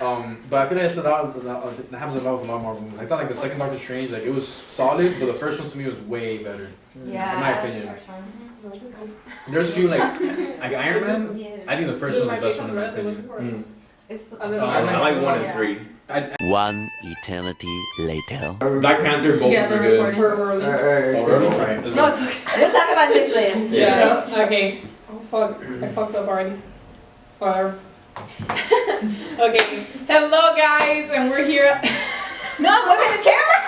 But I feel like that happens a lot with a lot of Marvel movies. I thought like the second Doctor Strange, like it was solid, but the first one to me was way better. Yeah. In my opinion. There's a few like Iron Man. I think the first one's the best one in my opinion. I like 1 and 3. One eternity later. Black Panther, both were good. We're early. Right. No, it's okay. We'll talk about this later. Yeah. Okay. Oh fuck. I fucked up already. Whatever. Okay. Hello guys, and we're here. No, look at the camera.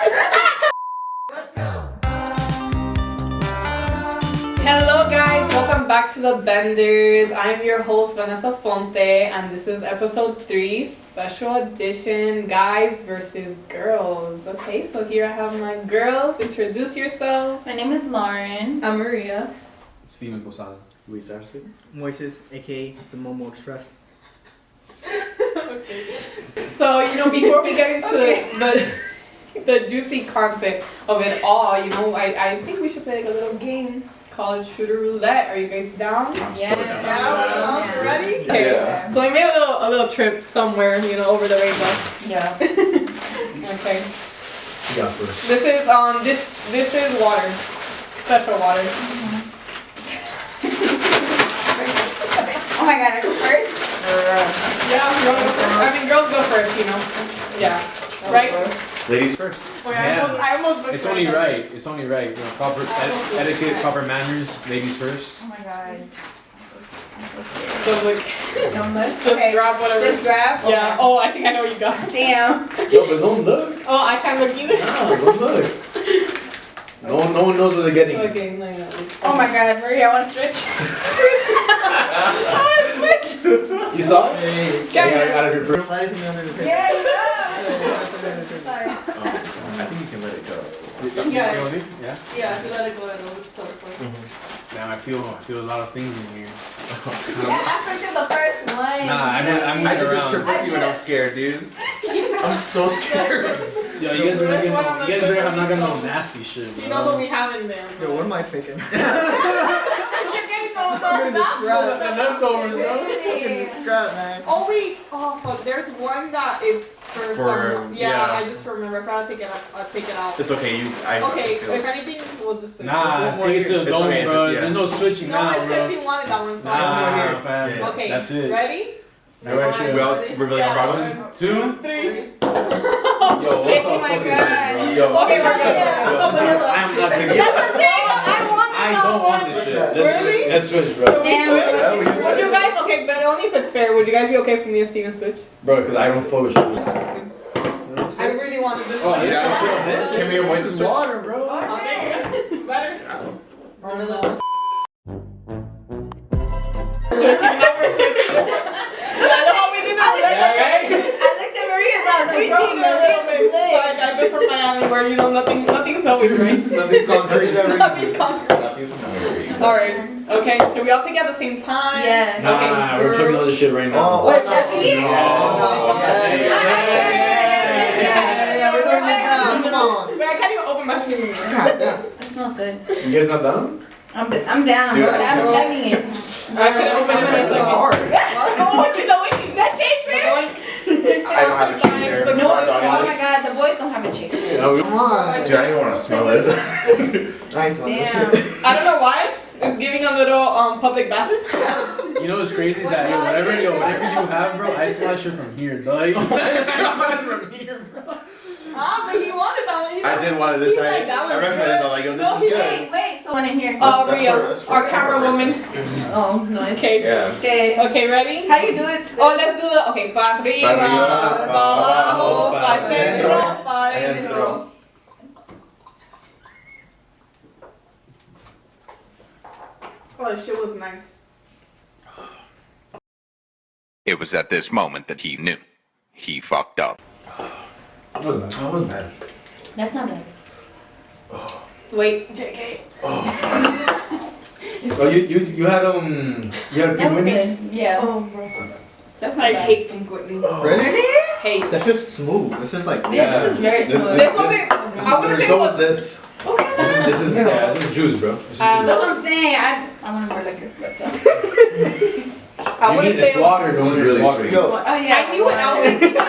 Hello guys, welcome back to the Benders. I'm your host Vanessa Fonte, and this is episode 3, special edition, guys versus girls. Okay, so here I have my girls. Introduce yourselves. My name is Lauren. I'm Maria. Steven Posada. Luis Arce. Moises, aka the Momo Express. Okay. So, before we get into the juicy content of it all, I think we should play like a little game called Shooter Roulette. Are you guys down? Yeah. So down. Yeah. Ready? Okay. Yeah. So we made a little trip somewhere, over the rainbow. Yeah. Okay. You got first. This is water. Special water. Oh my god, I go first? Yeah, you wanna go first? I mean, girls go first, Yeah. Right? Ladies first. Oh, Yeah. I almost looked It's for only myself. right. It's only right. Proper etiquette, proper manners. Ladies first. Oh my god. So look, Don't look. just Okay. grab whatever. Just grab? Yeah. Okay. Oh, I think I know what you got. Damn. No, but don't look. Oh, I can't look either. No, don't look. No one knows what they're getting. Okay, no. Oh my god, Maria, I want to stretch. You saw it? Hey, Yeah, out of your first. slide something under the table. Yeah, no. Sorry. I think you can let it go. Yeah. Really? Yeah. Yeah, if you let it go, it'll sort of. Damn, I feel a lot of things in here. Yeah, I'm for sure the first one. Nah, I'm I did this around. trip with you and I'm scared, dude. I'm so scared. Yo, you guys better have not got no nasty shit, bro. He knows what we have in there. Yo, what am I picking? You're getting so I'm getting the scrap. The leftovers, bro. I'm getting the scrap, man. Oh wait, oh fuck, there's one that is for someone. Yeah, I just remember. If I take it out, I'll take it out. It's okay. Okay, if anything, we'll just. Nah, take it to the It's dome, okay, bro. yeah. There's no switching No, now, it says bro. he wanted that one, so I Nah, fam. Yeah. Okay, That's it. ready? Alright, sure. We're really on bottles? 2, 3. Yo, what Oh the my fuck is God. this, bro? Yo, Okay, we're good. yo, I'm not taking That's it. what I'm saying. I don't want this shit. Really? Let's switch, bro. Damn. Would you guys, okay, but only if it's fair, would you guys be okay for me and Steven switch? Bro, because I don't fuck with shit. I really wanted this Oh, one. yeah. This Can we avoid the switch? water, bro. I'll take it. Better? Switching number 6. I know how we did that. I looked at Maria's eyes. We cheated a little bit. So I been from Miami where, nothing's always right. Nothing's concrete. Nothing's concrete. Nothing's concrete. Alright, okay, should we all take it at the same time? Yeah. Nah, we're chugging all this shit right now. We're chugging it? No. Yeah, we're doing this now. Come on. Wait, I can't even open my shoes. God damn. It smells good. You guys not done? I'm down. Dude, I'm chugging it. I can open it for a It's second. hard. Oh, That chaser? I don't have a chaser. The Oh noise my god, the boys don't have a chaser. Come on. Dude, I don't even want to smell this. Nice one. Damn. I don't know why. It's giving a little public bathroom. You know what's crazy is that whatever you have, bro, I smell that shit from here, dog. I smell it from here, bro. Ah, but he wanted that one. I did want this. He's like, that I was recommend it. good. I'm like, yo, this No, is he good. Wait, so one in here. Oh, That's Rhea, for our camera woman. Oh, nice. Okay. Yeah. Okay. Okay, ready? How do you do it? Oh, let's do the. Okay, pa arriba, pa abajo, pa centro, pa adentro. Oh, that shit was nice. It was at this moment that he knew. He fucked up. That wasn't bad. That's not bad. Wait, JK. Oh, you had That Pink was Whitney? good. Yeah. Oh, bro. That's not I bad. hate Pink Whitney. Really? Hate. That's just smooth. It's just like. Yeah, this is very smooth. This wasn't. I wouldn't say it So was. was this. Okay. This is juice, bro. This is Um, juice. That's what I'm saying. I want more liquor, but so. I You wouldn't need say this water, It no, was it's really water. sweet. Yo, Oh yeah. I knew it. I was thinking of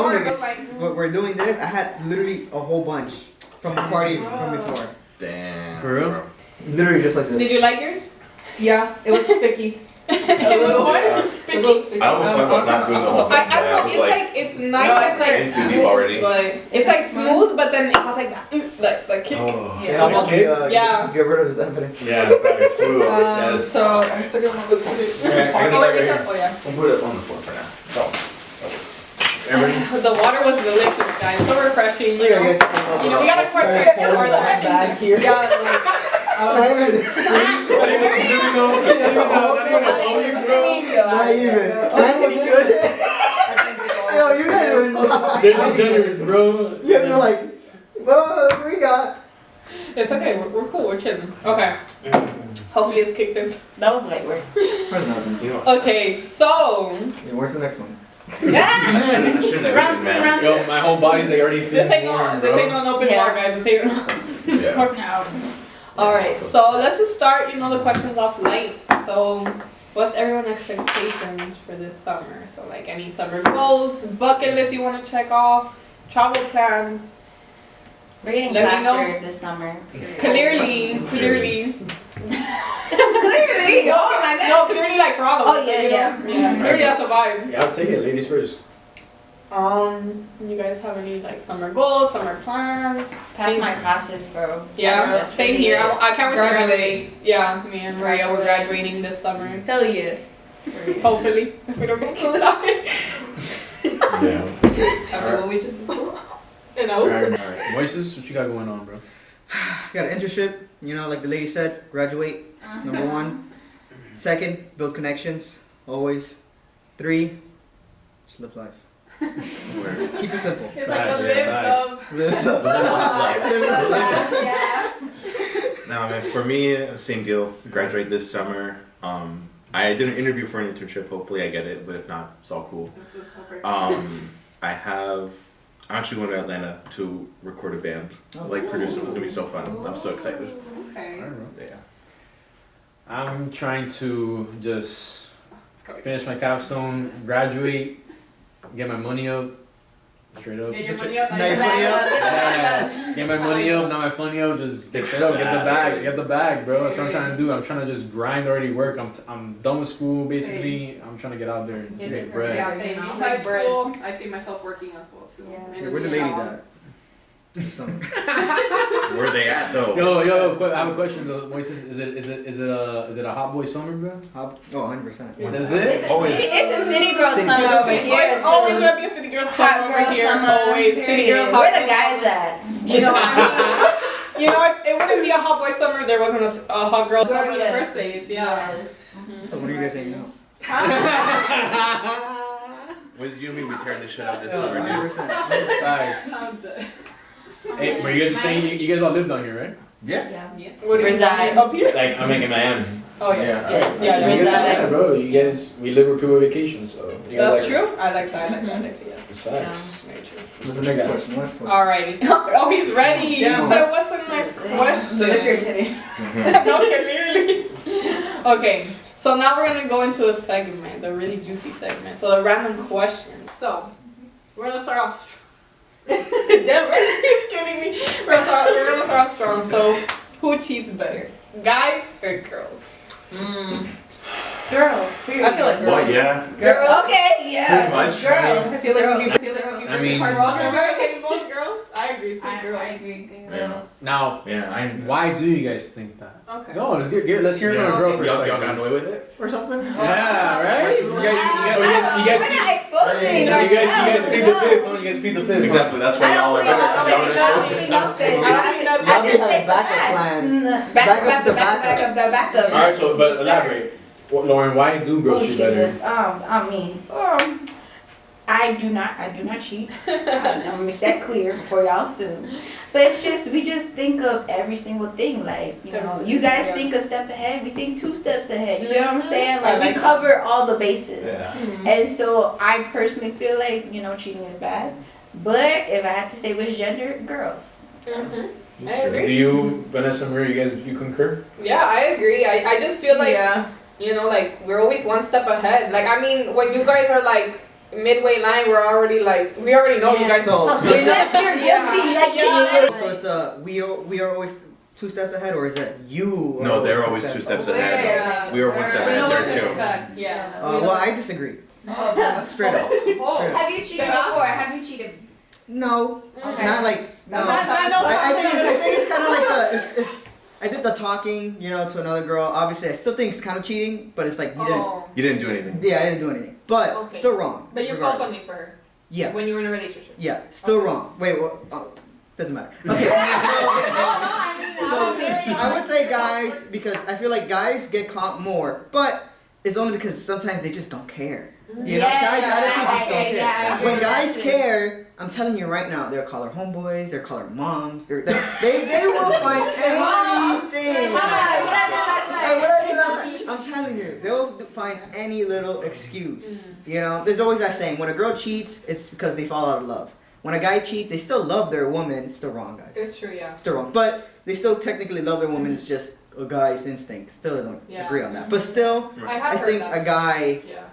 noticed when we're doing this, I had literally a whole bunch from the party from before. Damn. For real? bro. Literally just like Did this. you like yours? Yeah, it was sticky. A little what? Yeah. It was a little sticky. I almost thought about not doing the whole thing. I don't know. was It's like it's nice. No, It's like in too deep smooth, already. but it's like smooth. But then it has like that, like kick. Oh. Yeah. How about we Yeah. get rid of this evidence? Yeah, facts. Ooh, yes. So I'm still gonna move it. Okay, I can Oh, start wait, right oh yeah. We'll put it on the floor for now. Everybody? The water was delicious, guys. So refreshing. You Yeah, know. you guys You know, we gotta portrait it for the back here. Yeah, like, Not even. Not even. Yo, you guys were They're not generous, bro. You guys were like, well, we got. It's okay. We're cool. We're chilling. Okay. Hopefully this kicks in. That was light work. Where's nothing? You know, Okay, so Yeah, where's the next one? I shouldn't have Round been two, mad. round Yo, my whole body's like already this feeling ain't warm, no bro. this ain't no open Yeah. bar, guys. This ain't. Yeah. All right, so let's just start. You know, the questions off light. So, what's everyone's expectations for this summer? So, like any summer goals, bucket list you want to check off, travel plans. We're getting Let me know. faster this summer. Clearly. Clearly. No, Oh my God. no, clearly like for all of Oh, us. yeah, like, you know? yeah. Yeah, clearly that's a vibe. Yeah, I'll take it. Ladies first. You guys have any like summer goals, summer plans? Pass my classes, bro. Yeah, That's same really here. it. I can't wait to Graduate. graduate. Yeah, me and Maria we're graduating this summer. hell yeah. Hopefully, if we don't get kicked out. Yeah. After what we just did. You know. Alright. Moises, what you got going on, bro? Got an internship, you know, like the lady said, graduate, number one. Second, build connections, always. 3, just live life. Keep it simple. It's Facts, facts. Live life. Yeah. No, man, for me, same deal. Graduate this summer. I did an interview for an internship. Hopefully I get it, but if not, it's all cool. I'm actually going to Atlanta to record a band. Like produce it. It's gonna be so fun. I'm so excited. Okay. Yeah. I'm trying to just finish my capstone, graduate, get my money up, straight up. Get your money up. Now your money up. Yeah, get my money up, not my funny up. Just get straight up, get the bag, bro. That's what I'm trying to do. I'm trying to just grind, already work. I'm done with school, basically. I'm trying to get out there and get bread. Yeah, same. Besides school, I see myself working as well too. Yeah. Yeah, where the ladies at? This summer. Where they at though? Yo, I have a question though, Moises. Is it a hot boy summer, bro? Oh, 100%. Is it? Always. It's a city girl City summer girl over summer. here. It's always gonna be a city girl Hot summer over girl here. summer. Always city Period. girls. Where hot the girl guys summer. at? You know, I mean, you know, it wouldn't be a hot boy summer if there wasn't a hot girl summer in the Yes. first place. Yeah. So what are you guys saying now? What's you and me? We tearing this shit up this summer, dude. 100%. Facts. I'm dead. Hey, but you guys are saying you guys all live down here, right? Yeah. What do you Reside. Up here? Like I'm in Miami. Oh yeah. Yes. Yeah, You guys- Reside. yeah, bro. You guys, we live where people vacation, so. You guys That's true. I like that. I like that. Yeah. It's facts. Very true. What's the next question? Next question. Alrighty. Oh, he's ready. Yeah. So what's the next question? The liquor's hitting. No, clearly. Okay, so now we're gonna go into a segment, the really juicy segment. So the random questions. So we're gonna start off strong. Denver, he's kidding me. We're gonna start off strong. So who cheats better, guys or girls? Girls. Period. I feel like girls. Well, yeah. Girl. Okay. Yeah. Pretty much. Girls. I feel like Girls. I mean- Are both girls? Both girls? I agree. Two girls. I agree. Yeah. Girls. Now, Yeah. why do you guys think that? Okay. No, let's hear it from a girl Y'all perspective. got away with it or something? Yeah, right? You We're guys, not exposing you ourselves. plead the fifth, huh? You guys plead the fifth. huh? Exactly. That's why y'all are better. Y'all are exposed yourselves. Y'all just have backup plans. Backup to the backup. Backup. Alright, so but elaborate. Lauren, why do girls Oh cheat better? Jesus. I do not cheat. I'm gonna make that clear before y'all assume. But it's just we just think of every single thing. Like, you know, you guys think a step ahead, we think 2 steps ahead. You know what I'm saying? Like we cover all the bases. Yeah. And so I personally feel like, you know, cheating is bad. But if I had to say which gender, girls. I agree. Do you, Vanessa, Maria, you concur? Yeah, I agree. I just feel like Yeah. you know, like we're always one step ahead. Like I mean, when you guys are like midway line, we already know you guys. So- Unless you're guilty, like Yeah. So it's we are always 2 steps ahead, or is it you? Are No, they're always 2 steps ahead. Yeah. We were 1 step We know ahead what to there too. expect. Yeah. Well, I disagree. Oh, Straight up. Oh. Straight up. Have you cheated before? Have you cheated? No, Okay. not like no. I think it's kind of like it's. I did the talking, you know, to another girl. Obviously, I still think it's kind of cheating, but it's like you didn't. Oh. You didn't do anything. Yeah, I didn't do anything, but Okay. still wrong. But you felt regardless. something for her Yeah. when you were in a relationship. Yeah, still Okay. wrong. Wait, what? Oh, doesn't matter. Okay. So I would say guys because I feel like guys get caught more, but it's only because sometimes they just don't care. You know, guys' attitudes just don't care. Yeah, When guys care, I'm telling you right now, they'll call her homeboys, they'll call her moms, they will find anything. Hey, what I did last night, I'm telling you, they'll find any little excuse. You know, there's always that saying, when a girl cheats, it's because they fall out of love. When a guy cheats, they still love their woman. It's still wrong, guys. It's true, yeah. Still wrong. But they still technically love their woman. It's just a guy's instinct. Still don't Yeah. agree on that. But still, I have I heard think that. a guy Yeah.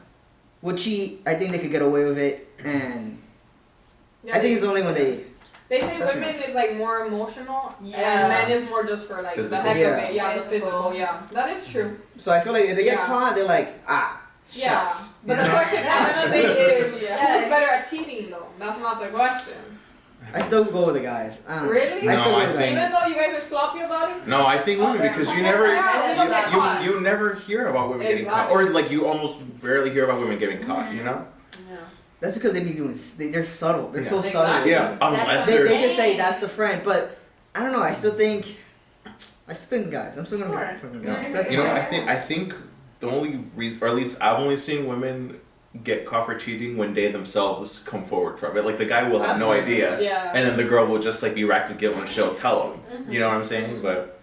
would cheat. I think they could get away with it. And Yeah, I think it's only when they... They say That's women nuts. is like more emotional, Yeah. and men is more just for like Physical. the heck Yeah. of it. Yeah, the Physical. physical. Yeah, that is true. So I feel like if they get Yeah. caught, they're like, Yeah, shucks. but the You know? question at the end of the day is, Yeah. who's better at cheating though? That's not the question. I still go with the guys. I don't know. Really? I No, still go I with the think- guys. Even though you guys are sloppy about it. No, I think women because you never Yeah, we don't get caught. you never hear about women getting caught, Exactly. or like you almost rarely hear about women getting caught. You know? Yeah. That's because they be doing... They're subtle. They're so Yeah. subtle. Exactly. Yeah, unless They there's just say that's the friend, but I don't know. I still think guys. I'm still gonna Sure. go for Yeah. guys. That's You know, fine. I think the only reason, or at least I've only seen women get caught for cheating when they themselves come forward from it. Like the guy will have That's no true. idea, Yeah. and then the girl will just like be racked with guilt and she'll tell him. You know what I'm saying? But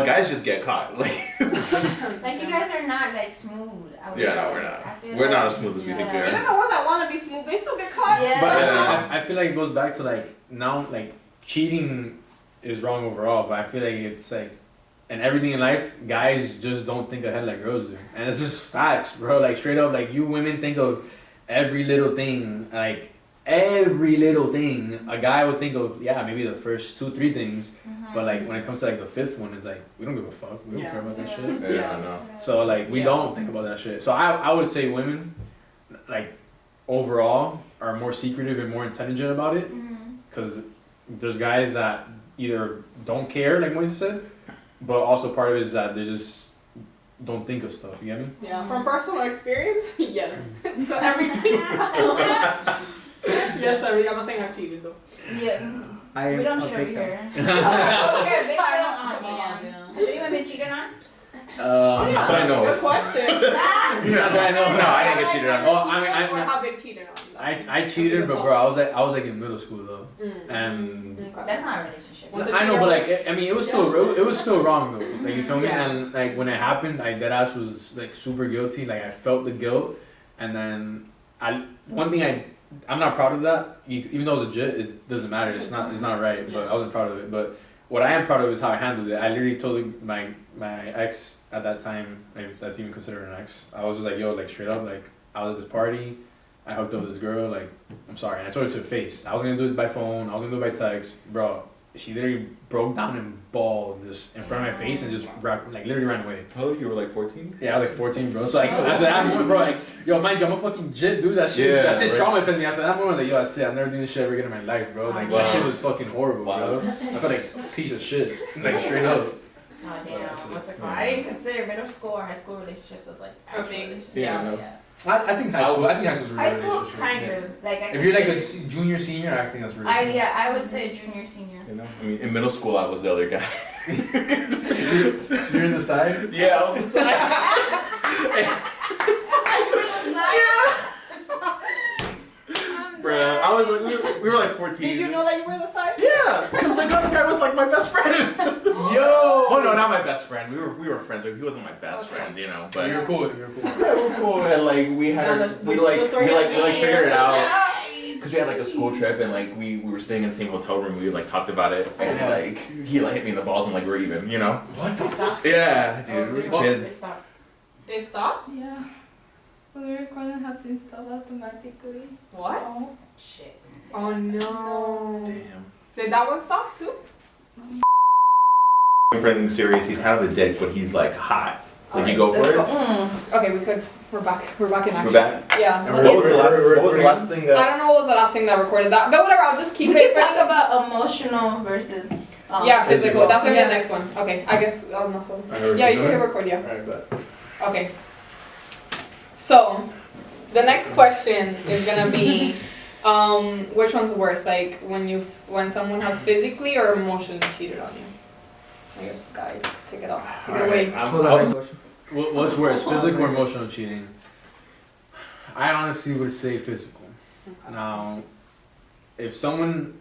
guys just get caught. Like Like you guys are not like smooth. I would yeah, say. no, we're I not. feel We're like- not as smooth as we think we Even are. the ones that want to be smooth, they still get caught. Yeah. But Yeah. I feel like it goes back to like now like cheating is wrong overall, but I feel like it's like and everything in life, guys just don't think ahead like girls do, and it's just facts, bro. Like straight up, like you women think of every little thing, like every little thing. A guy would think of maybe the first 2-3 things, but like when it comes to like the 5th one, it's like we don't give a fuck. We don't Yeah. care about that shit. Yeah, I know. So like we Yeah. don't think about that shit. So I would say women, like overall, are more secretive and more intelligent about it. Because there's guys that either don't care, like Moise said, but also part of it is that they just don't think of stuff. You get me? Yeah, from personal experience, yes. So everything. Yes, I'm not saying I've cheated though. Yeah. I am We don't a cheat over victim. here. You're a victim. Oh, Damn. Have anyone been cheated on? Not that I know Good of. question. No, I didn't get cheated on. Oh, I or have been cheated on. I cheated, but bro, I was like in middle school though, Mm. and That's not a relationship. Was it I know, but like cheater? I mean, it was still wrong though. Like you feel me? Yeah. And like when it happened, I deadass was like super guilty. Like I felt the guilt, and then I'm not proud of that. Even though it's legit, it doesn't matter. It's not right. But I wasn't proud of it. But what I am proud of is how I handled it. I literally told my ex at that time, if that's even considered an ex. I was just like, yo, like straight up, like I was at this party. I hooked up with this girl, like, I'm sorry. And I told her to her face. I was gonna do it by phone, I was gonna do it by text. Bro, she literally broke down and bawled just in front of my face and just literally ran away. Oh, you were like 14? Yeah, I was like 14, bro. So like, at that moment, bro, like, yo, mind you, I'm a fucking jit, dude. That shit, Yeah, that shit right. traumatized me. After that moment, like, yo, that's it. I'm never doing this shit ever again in my life, bro. Like, Wow. that shit was fucking horrible, Wow. bro. I felt like a piece of shit, like, straight up. Oh damn. That's it. What's it called? I didn't consider middle school or high school relationships as like A actual big- relationships. yeah, no. I think high school was a real High school relationship. kind Yeah. of like. I If you're like a consider- junior, senior, I think that's really. I would say junior, senior. You know, I mean, in middle school, I was the other guy. You're in the side. Yeah, I was the side. Bruh, I was like, we were like 14. Did you know that you were the side? Yeah, because the other guy was like my best friend. Yo. Oh no, not my best friend. We were friends, but he wasn't my best Okay. friend, you know. But But you're cool. You're cool. yeah, we're cool, and like we had, Now the- we the like story is- figured it out. Because we had like a school trip and like we were staying in the same hotel room. We like talked about it and Yeah. like he like hit me in the balls and like we're even, you know. What the fuck? Yeah, dude, we were Oh, kids. It stopped? Yeah. The recording has been stopped automatically. What? Oh, shit. Oh no. Damn. Did that one stop too? For anything serious, he's kind of a dick, but he's like hot. Like you go for Let's it. go. Okay, we could. We're back. We're back in action. We're back. Yeah. What was the last thing I that? don't know what was the last thing that recorded that, but whatever. I'll just keep We it. can talk about emotional versus. Yeah, physical. Physical. That's gonna be Yeah. the next one. Okay, I guess I'm not so. Alright, Yeah, you we're can doing record. Yeah. it? Alright, but. Okay. So, the next question is gonna be, which one's worse? Like when someone has physically or emotionally cheated on you. I guess guys, take it off. Take it away. Hold on, next question. What's worse, physical or emotional cheating? I honestly would say physical. Now, if someone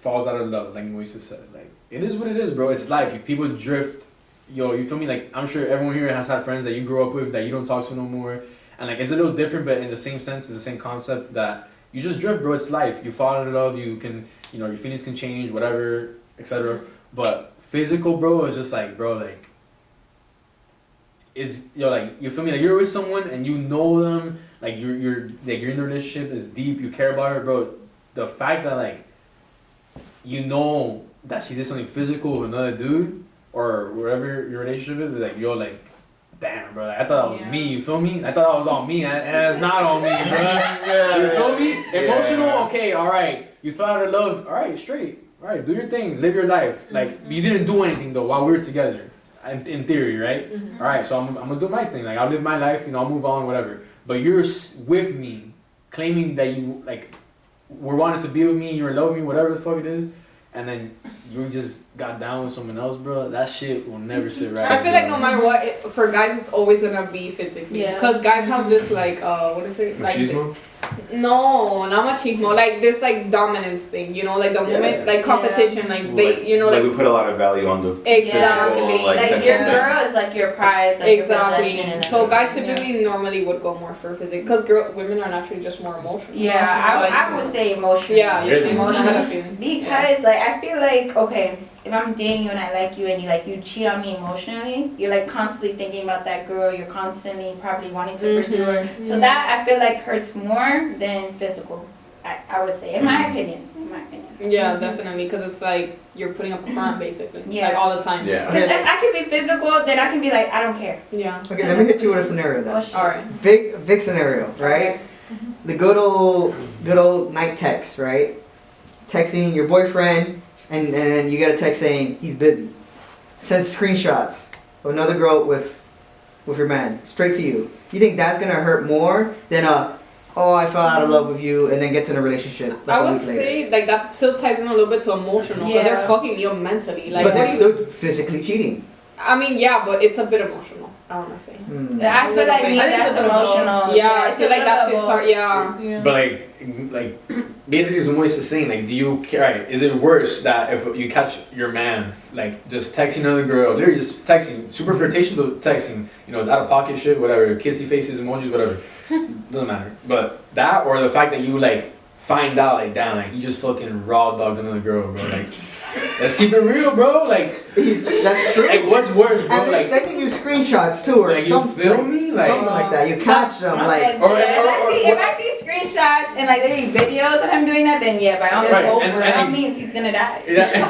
falls out of love, like Moises said, like it is what it is, bro. It's life. If people drift, yo, you feel me? Like I'm sure everyone here has had friends that you grew up with that you don't talk to no more, and like it's a little different, but in the same sense, it's the same concept that you just drift, bro. It's life. You fall in love, you can, your feelings can change, whatever, etc. But physical, bro, is just like, bro, like. Is like you feel me? Like you're with someone and you know them, like you're in the relationship, is deep, you care about her, bro. The fact that like you know that she did something physical with another dude or wherever your relationship is like you're like, damn, bro. Like, I thought that was me. You feel me? I thought that was on me, and it's not on me, bro. You feel me? Emotional, okay, all right. You fell out of love, all right, straight, all right. Do your thing, live your life. Like you didn't do anything though while we were together. In theory, right? All right, so I'm gonna do my thing. Like I'll live my life, I'll move on, whatever. But you're with me, claiming that you like were wanting to be with me, you were in love with me, whatever the fuck it is, and then you just got down with someone else, bro. That shit will never sit right. I feel like no matter what, for guys, it's always gonna be physically. Yeah. Because guys have this like, what is it? Machismo? No, not machismo. Like this like dominance thing, like the moment, like competition, like they, like we put a lot of value on the exactly. physical, Like sexual your thing. girl is like your prize, like your possession. Exactly. and So guys everything. typically normally would go more for physical because women are naturally just more emotional. Yeah, So, like, I would say emotional. Yeah, you Really? say Emotional. I had a feeling. Because like I feel like okay, if I'm dating you and I like you and you cheat on me emotionally, you're like constantly thinking about that girl. You're constantly probably wanting to pursue her. So that I feel like hurts more than physical. I would say, in my opinion. Yeah, definitely, because it's like you're putting up a front basically, Yeah. like all the time. Yeah. Because I could be physical, then I can be like, I don't care. Yeah. Okay, let me hit you with a scenario then. Oh, shit. All right. Big scenario, right? The good old night text, right? Texting your boyfriend, and then you get a text saying he's busy. Sends screenshots of another girl with your man straight to you. You think that's gonna hurt more than oh, I fell out of love with you, and then gets in a relationship like I a would week later? say like that still ties in a little bit to emotional because they're fucking you up mentally. Like, But what they're do you- still physically cheating. I mean, yeah, but it's a bit emotional. I want to say. I feel like me, I think that's it's a bit of both. emotional. Yeah, I it's feel a like that little shit's bit hard. Yeah. But like basically, as Moise is saying, like, do you care? Right, is it worse that if you catch your man like just texting another girl, literally just texting, super flirtation, but texting, it's out of pocket shit, whatever, kissy faces, emojis, whatever, doesn't matter. But that or the fact that you like find out like, damn, like he just fucking raw dogged another girl, bro, like. Let's keep it real, bro. Like, that's true. Like, what's worse, bro? And they're sending you screenshots too, or like, something. you feel me? Like, Something like that. You catch them, like. If I see screenshots and like there be videos of him doing that, then yeah, by all means, Right, go and- for it. and- By all means, he's gonna die. Yeah.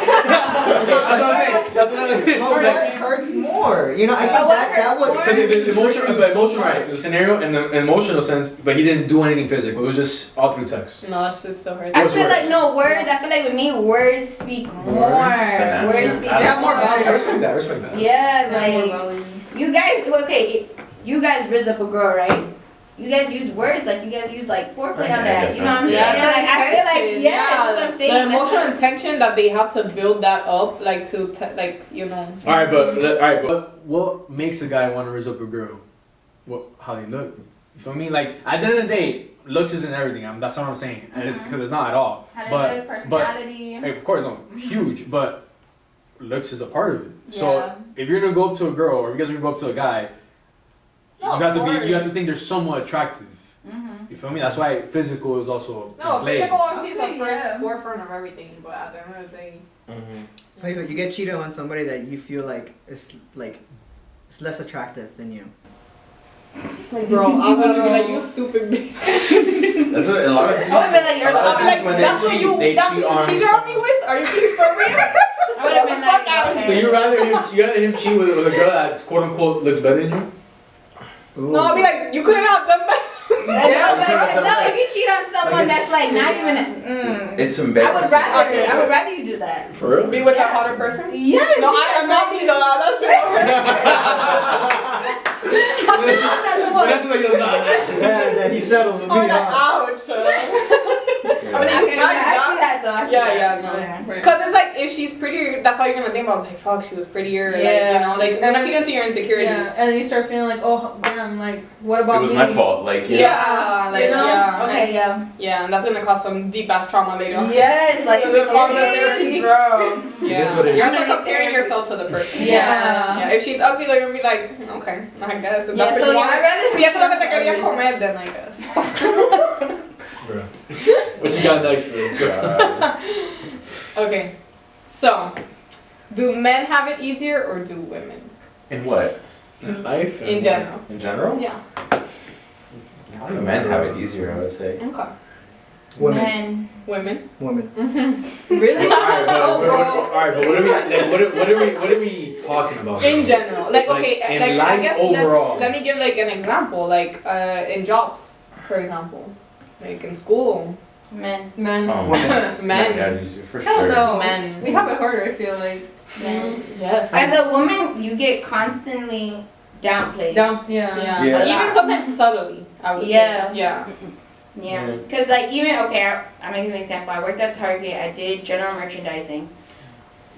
That's what I'm saying. That's what I'm saying. No, that hurts more. I think that would. Because it's emotional, right? It's a scenario in the emotional sense, but he didn't do anything physical. It was just all through text. No, that's just so hard. I feel like words. I feel like with me, words speak more. Words speak They have more more. value. I respect that. I respect that. Yeah, like you guys. Okay, you guys rizz up a girl, right? You guys use words like you guys use like foreplay on that. You know what I'm saying? Yeah, Like, I feel like that's what I'm saying. The emotional intention that they have to build that up, like to All right, but what makes a guy want to raise up a girl? How they look? You feel me? Like at the end of the day, looks isn't everything. That's what I'm saying, and it's because it's not at all. How personality. But of course, no, huge. But looks is a part of it. So Yeah. if you're gonna go up to a girl, or you guys are gonna go up to a guy, you have to think they're somewhat attractive. You feel me? That's why physical is also physical obviously is the first forefront of everything, but at the end of the day. How you feel? You get cheated on somebody that you feel like is less attractive than you. Bro, I would be like, you stupid bitch. That's what a lot of people. I would have been like, you're A lot of I'd be like, times when that's they what cheat, you they cheat on cheated on me with? Are you being for real? I would have been like, okay. So you rather him cheat with a girl that's quote unquote looks better than you? No, I'll be like, you couldn't have done better. No, if you cheat on someone that's like not even, It's I embarrassing. would rather you do that. For real? Be with that hotter person? Yes. No, I'm not being allowed that But that's what you're not. Yeah, he settled with me. I'm like, huh? ouch. I mean, Okay, I see that though. I see that. Yeah, no. Because it's like, if she's prettier, that's all you're gonna think about. Like, fuck, she was prettier. Like, Yeah. you know, like, and I feed into your insecurities. Yeah, and then you start feeling like, oh damn, like what about It was me? my fault. Like, you know, Yeah, like, You know? yeah. Okay, And, yeah. yeah, and that's gonna cause some deep ass trauma later on. Yes, like Is it wrong that insecurities, they're- bro. Yeah. is what it You're is. also comparing yourself to the person. Yeah. Yeah, if she's ugly, they're gonna be like, okay, I guess. If Yeah, that's so what you yeah, want. I'd rather Si eso es lo que te ugly. quería comer, then I guess. Bro. What you got next, bro? Okay, so, do men have it easier or do women? in what? Life? In general. In general? Yeah. Men have it easier, I would say. Okay. Women. Man. Women. Women. Really? Alright, but what are we like? What are we talking about? In general, like okay, in like I life guess overall. let me give like an example, like in jobs, for example, like in school, Men. Men. Oh, men. Men got it easier for Hell sure. no. Men. We have it harder, I feel like. Men. Yes. As a woman, you get constantly downplayed. Down, yeah. Yeah. Yeah. Even sometimes subtly, I would Yeah. say. Yeah. Yeah, because like even okay, I'm gonna give an example. I worked at Target. I did general merchandising.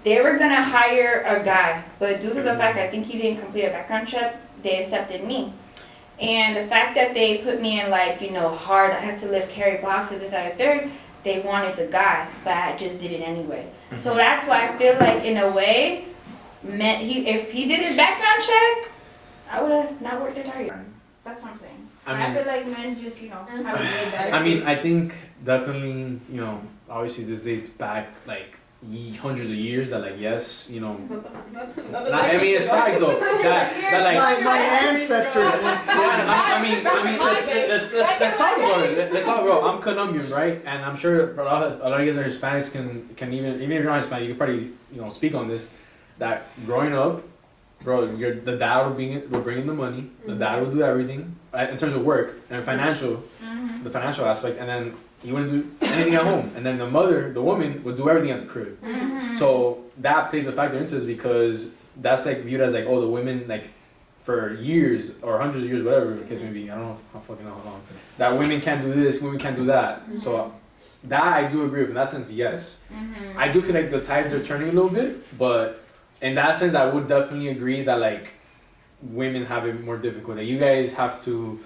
They were gonna hire a guy, but due to the fact I think he didn't complete a background check, they accepted me. And the fact that they put me in like hard, I had to lift, carry boxes, this, that, and third. They wanted the guy, but I just did it anyway. So that's why I feel like in a way, if he did his background check, I would have not worked at Target. That's what I'm saying. I I mean- feel like men just have a way better. I mean, I think definitely, obviously this dates back like hundreds of years that like, yes, I mean, it's facts though. That like, My ancestors once told me. yeah, I mean, let's talk about it. Let's talk about. I'm Colombian, right? And I'm sure for a lot of you guys are Hispanics can even if you're not Hispanic, you can probably speak on this. That growing up, bro, the dad will bring in the money. The dad will do everything in terms of work and financial, the financial aspect, and then you wouldn't do anything at home. And then the woman, would do everything at the crib. So that plays a factor into this because that's like viewed as like, oh, the women like for years or hundreds of years, whatever the case may be. I don't know how fucking how long. That women can't do this, women can't do that. So that I do agree with. In that sense, yes. I do feel like the tides are turning a little bit, but in that sense, I would definitely agree that like women have it more difficult. Like you guys have to,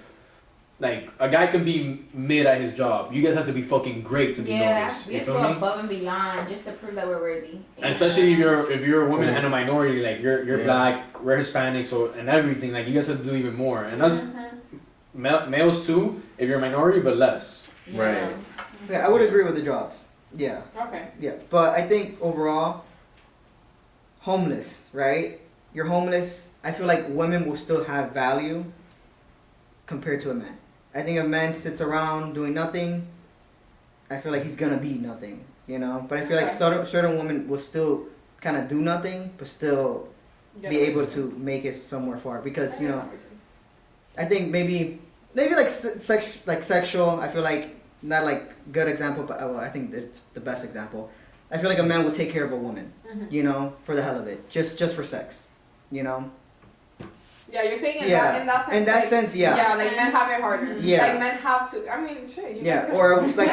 like a guy can be mid at his job. You guys have to be fucking great to be noticed. we You have to feel go me? above and beyond just to prove that we're worthy. And especially if you're a woman and a minority, like you're black, we're Hispanic, so and everything. Like you guys have to do even more. And that's males too. If you're a minority, but less. Right. Yeah, I would agree with the jobs. Yeah. Okay. Yeah. But I think overall, homeless, right? You're homeless. I feel like women will still have value compared to a man. I think a man sits around doing nothing. I feel like he's gonna be nothing, But I feel like certain women will still kind of do nothing, but still be able to make it somewhere far because I think maybe like sexual. I feel like not like good example, but I think it's the best example. I feel like a man will take care of a woman, for the hell of it, just for sex, Yeah, you're saying Yeah. in that sense. In that sense, yeah. Yeah, like men have it harder. Yeah. Like men have to. I mean, shit. You Yeah, guys or like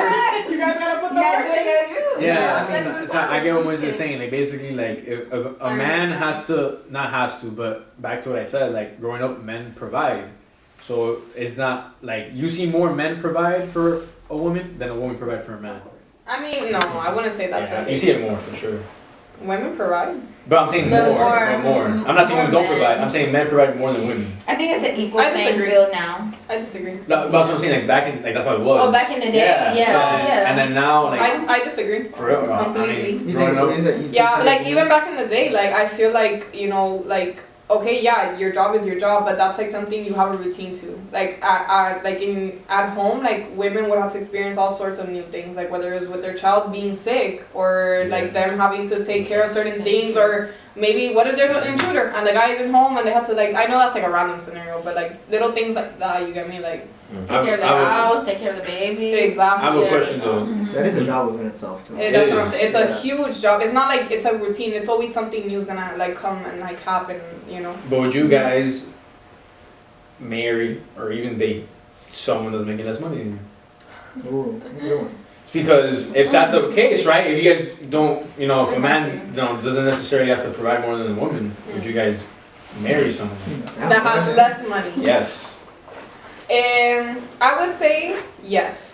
you guys gotta put the work in. Yeah, I mean, so I get what Winston's saying. Like basically, like if a man has to, not has to, but back to what I said. Like growing up, men provide. So it's not like you see more men provide for a woman than a woman provide for a man. I mean, no, I wouldn't say that's the You case. see it more for sure. Women provide. But I'm saying But more. I'm not saying women don't men. provide. I'm saying men provide more than women. I think it's an equal I playing disagree. field now. I disagree. That's what I'm saying. Like back in, like that's what it was. Oh, back in the day, yeah, So, yeah. And then now, like I disagree. for real, I Completely. mean, you growing up. think Yeah, like even back in the day, like I feel like like okay, yeah, your job is your job, but that's like something you have a routine to. Like at home, like women would have to experience all sorts of new things, like whether it's with their child being sick or like them having to take care of certain things, or maybe what if there's an intruder and the guy is in home and they have to like, I know that's like a random scenario, but like little things like that, you get me, like take care of the house, take care of the baby. Exactly. I have a question though. That is a job within itself too. That's what I'm saying. It's a huge job. It's not like it's a routine. It's always something new's gonna like come and like happen, you know. But would you guys marry or even date someone that's making less money than you? Ooh, good one. Because if that's the case, right? If you guys don't, you know, if a man, you know, doesn't necessarily have to provide more than a woman, would you guys marry someone that has less money? Yes. I would say yes,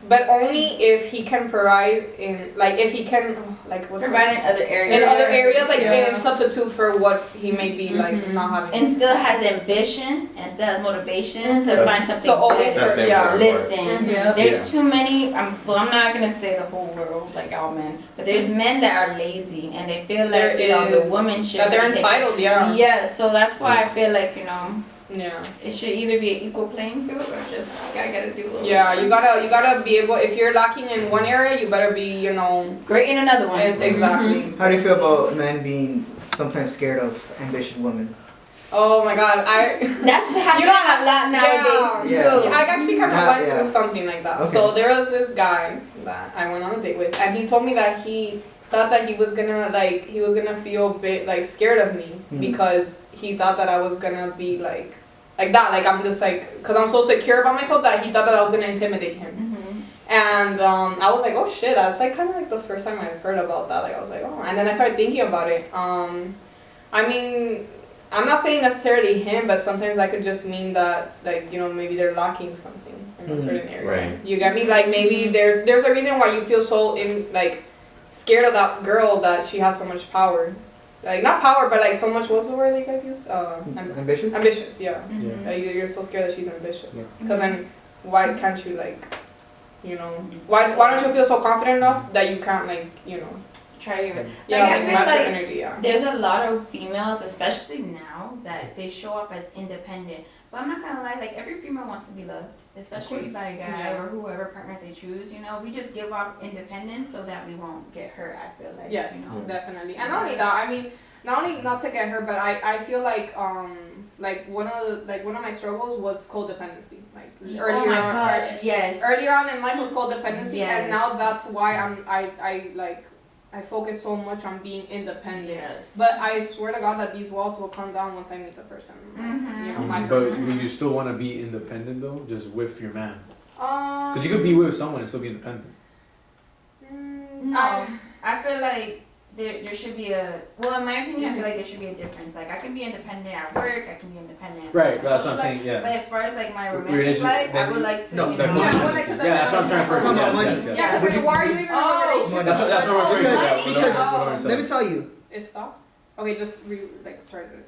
but only if he can provide in, like, if he can, like, what's Provide in other areas. in other areas, like Yeah. in substitute for what he may be like not having. And still has ambition and still has motivation to That's- find something So always, better. That's the yeah. important Listen, Yeah. there's too many. Well, I'm not gonna say the whole world, like all men, but there's men that are lazy and they feel like There the is. woman should. That they're take- entitled, yeah. Yeah, so that's why I feel like Yeah. it should either be an equal playing field or just I gotta do. A little Yeah, bit. you gotta be able. If you're lacking in one area, you better be, you know, Great in another one. exactly. How do you feel about men being sometimes scared of ambitious women? Oh my God, That's happening a lot nowadays Yeah. too. I actually kind of Nah, went yeah. through something like that. Okay. So there was this guy that I went on a date with, and he told me that he thought that he was gonna feel a bit like scared of me because he thought that I was gonna be like that. Like I'm just like, cause I'm so secure about myself that he thought that I was gonna intimidate him. And I was like, oh shit, that's like kind of like the first time I heard about that. Like I was like, oh, and then I started thinking about it. I mean, I'm not saying necessarily him, but sometimes I could just mean that, like, you know, maybe they're lacking something in a certain area. Right. You get me? Like maybe there's a reason why you feel so scared of that girl that she has so much power. Like not power, but like so much. What's the word that you guys used? Ambitious? Ambitious. Yeah. Yeah. You're so scared that she's ambitious. Yeah. Because then why can't you like, you know, why don't you feel so confident enough that you can't like, you know, Try your yeah, Like, I like feel match your like energy, yeah. There's a lot of females, especially now, that they show up as independent. But I'm not gonna lie, like every female wants to be loved, especially by a guy Yeah. or whoever partner they choose. You know, we just give off independence so that we won't get hurt. I feel like. Yes, You know. definitely. And not only that, I mean, not to get hurt, but I feel like one of my struggles was codependency. Like earlier Oh my on, gosh! Yes. earlier on in life was codependency, Yes. and now that's why I focus so much on being independent. Yes. But I swear to God that these walls will come down once I meet the person. Mhm. You know, my But person. would you still want to be independent though, just with your man? Um, Because you could be with someone and still be independent. No, I feel like there should be in my opinion, I feel like there should be a difference. Like I can be independent at work, I can be independent. Right, at but that's what social I'm saying. life. Yeah. But as far as like my Relationship, romantic life, I then would like to. No, you that know, money. Yeah, I would like to Yeah, that's what I'm trying to first. Talking about Yes, money. yes, yes. Yeah, because like, why are you even in a Oh. relationship? That's what I'm referring to. Money, Yeah, because- what I'm Let saying. me tell you. It stopped? Okay, just start it again.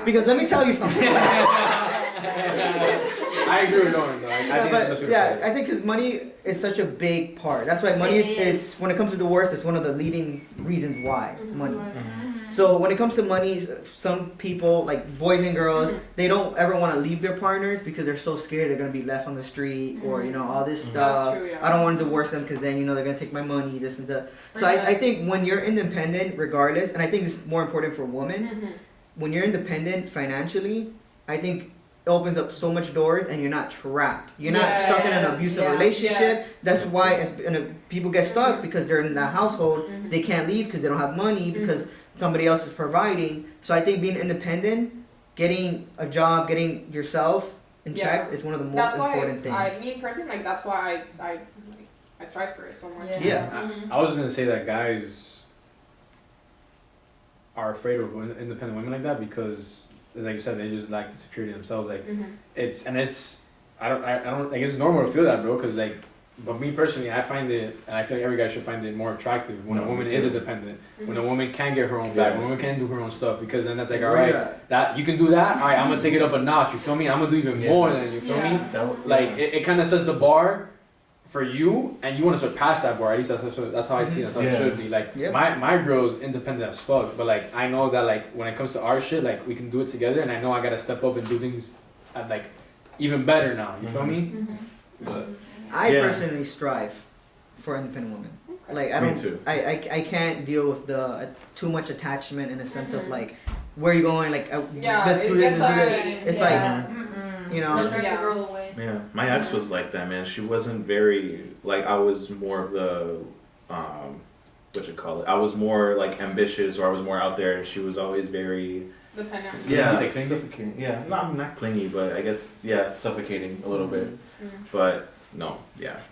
Because let me tell you something. I agree with Lauren though. I think But it's yeah, I think because money is such a big part. That's why money is. It is. It's when it comes to divorce, it's one of the leading reasons why money. Mhm. So when it comes to money, some people, like boys and girls, they don't ever want to leave their partners because they're so scared they're gonna be left on the street or you know all this stuff. That's true, yeah. I don't want to divorce them because then you know they're gonna take my money. This and that. So I think when you're independent, regardless, and I think this is more important for women. When you're independent financially, I think it opens up so much doors and you're not trapped. You're not stuck in an Yes, abusive yeah, relationship. yes. That's why people get stuck because they're in that household. They can't leave because they don't have money because somebody else is providing. So I think being independent, getting a job, getting yourself in check is one of the most That's why important things. me personally, like that's why I strive for it so much. Yeah. I was just gonna say that guys are afraid of independent women like that because, like you said, they just lack the security themselves. Like it's I don't I guess it's normal to feel that, bro. Because like, but me personally, I find it, and I feel like every guy should find it more attractive when a woman is independent, when a woman can get her own back, when a woman can do her own stuff. Because then that's like, all right, that you can do that. All right, I'm gonna take it up a notch. You feel me? I'm gonna do even more than you feel me. Like it kind of sets the bar for you, and you want to surpass that bar. At least that's how I see it. That's how it should be. Like my girl's independent as fuck, but like I know that like when it comes to our shit, like we can do it together, and I know I gotta step up and do things at, like even better now. You feel me? But I personally strive for independent women. Like I don't, Me too. I can't deal with the too much attachment in the sense of like where are you going? Like let's do this, let's do this. It's like you know. Don't drive the girl away. Yeah, my ex was like that, man. She wasn't very like I was more of the what you call it. I was more like ambitious, or I was more out there, and she was always very Dependent. suffocating. Yeah, not clingy, but I guess suffocating a little bit. But no,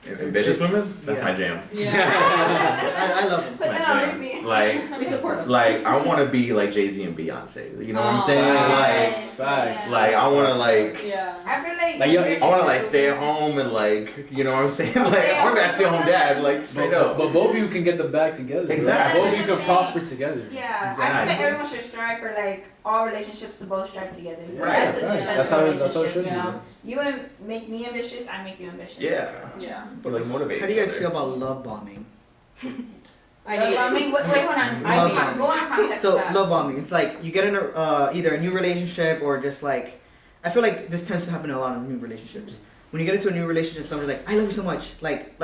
ambitious women. That's my jam. I love them. That's my jam. Like We support them. like I want to be like Jay-Z and Beyonce. You know what I'm saying? facts. Like I want to like. Yeah. I feel like I want to like stay at home and like, you know what I'm saying? Like, I want to be a stay at home dad, like straight up. But both of you can get the bag together. bro. Exactly. Both of you can prosper together. Yeah, I Exactly. feel like everyone should strive for like all relationships to both strive together. Right, That's a right. successful That's how it should relationship, you be. know? You make me ambitious, I make you ambitious. Yeah. Yeah. But like motivate. How do you each guys other. feel about love bombing? I Love hate it. bombing? Wait, hold on. Love bombing. Go on context So of that. love bombing, it's like you get in either a new relationship or just like I feel like this tends to happen in a lot of new relationships. When you get into a new relationship, someone's like, "I love you so much," like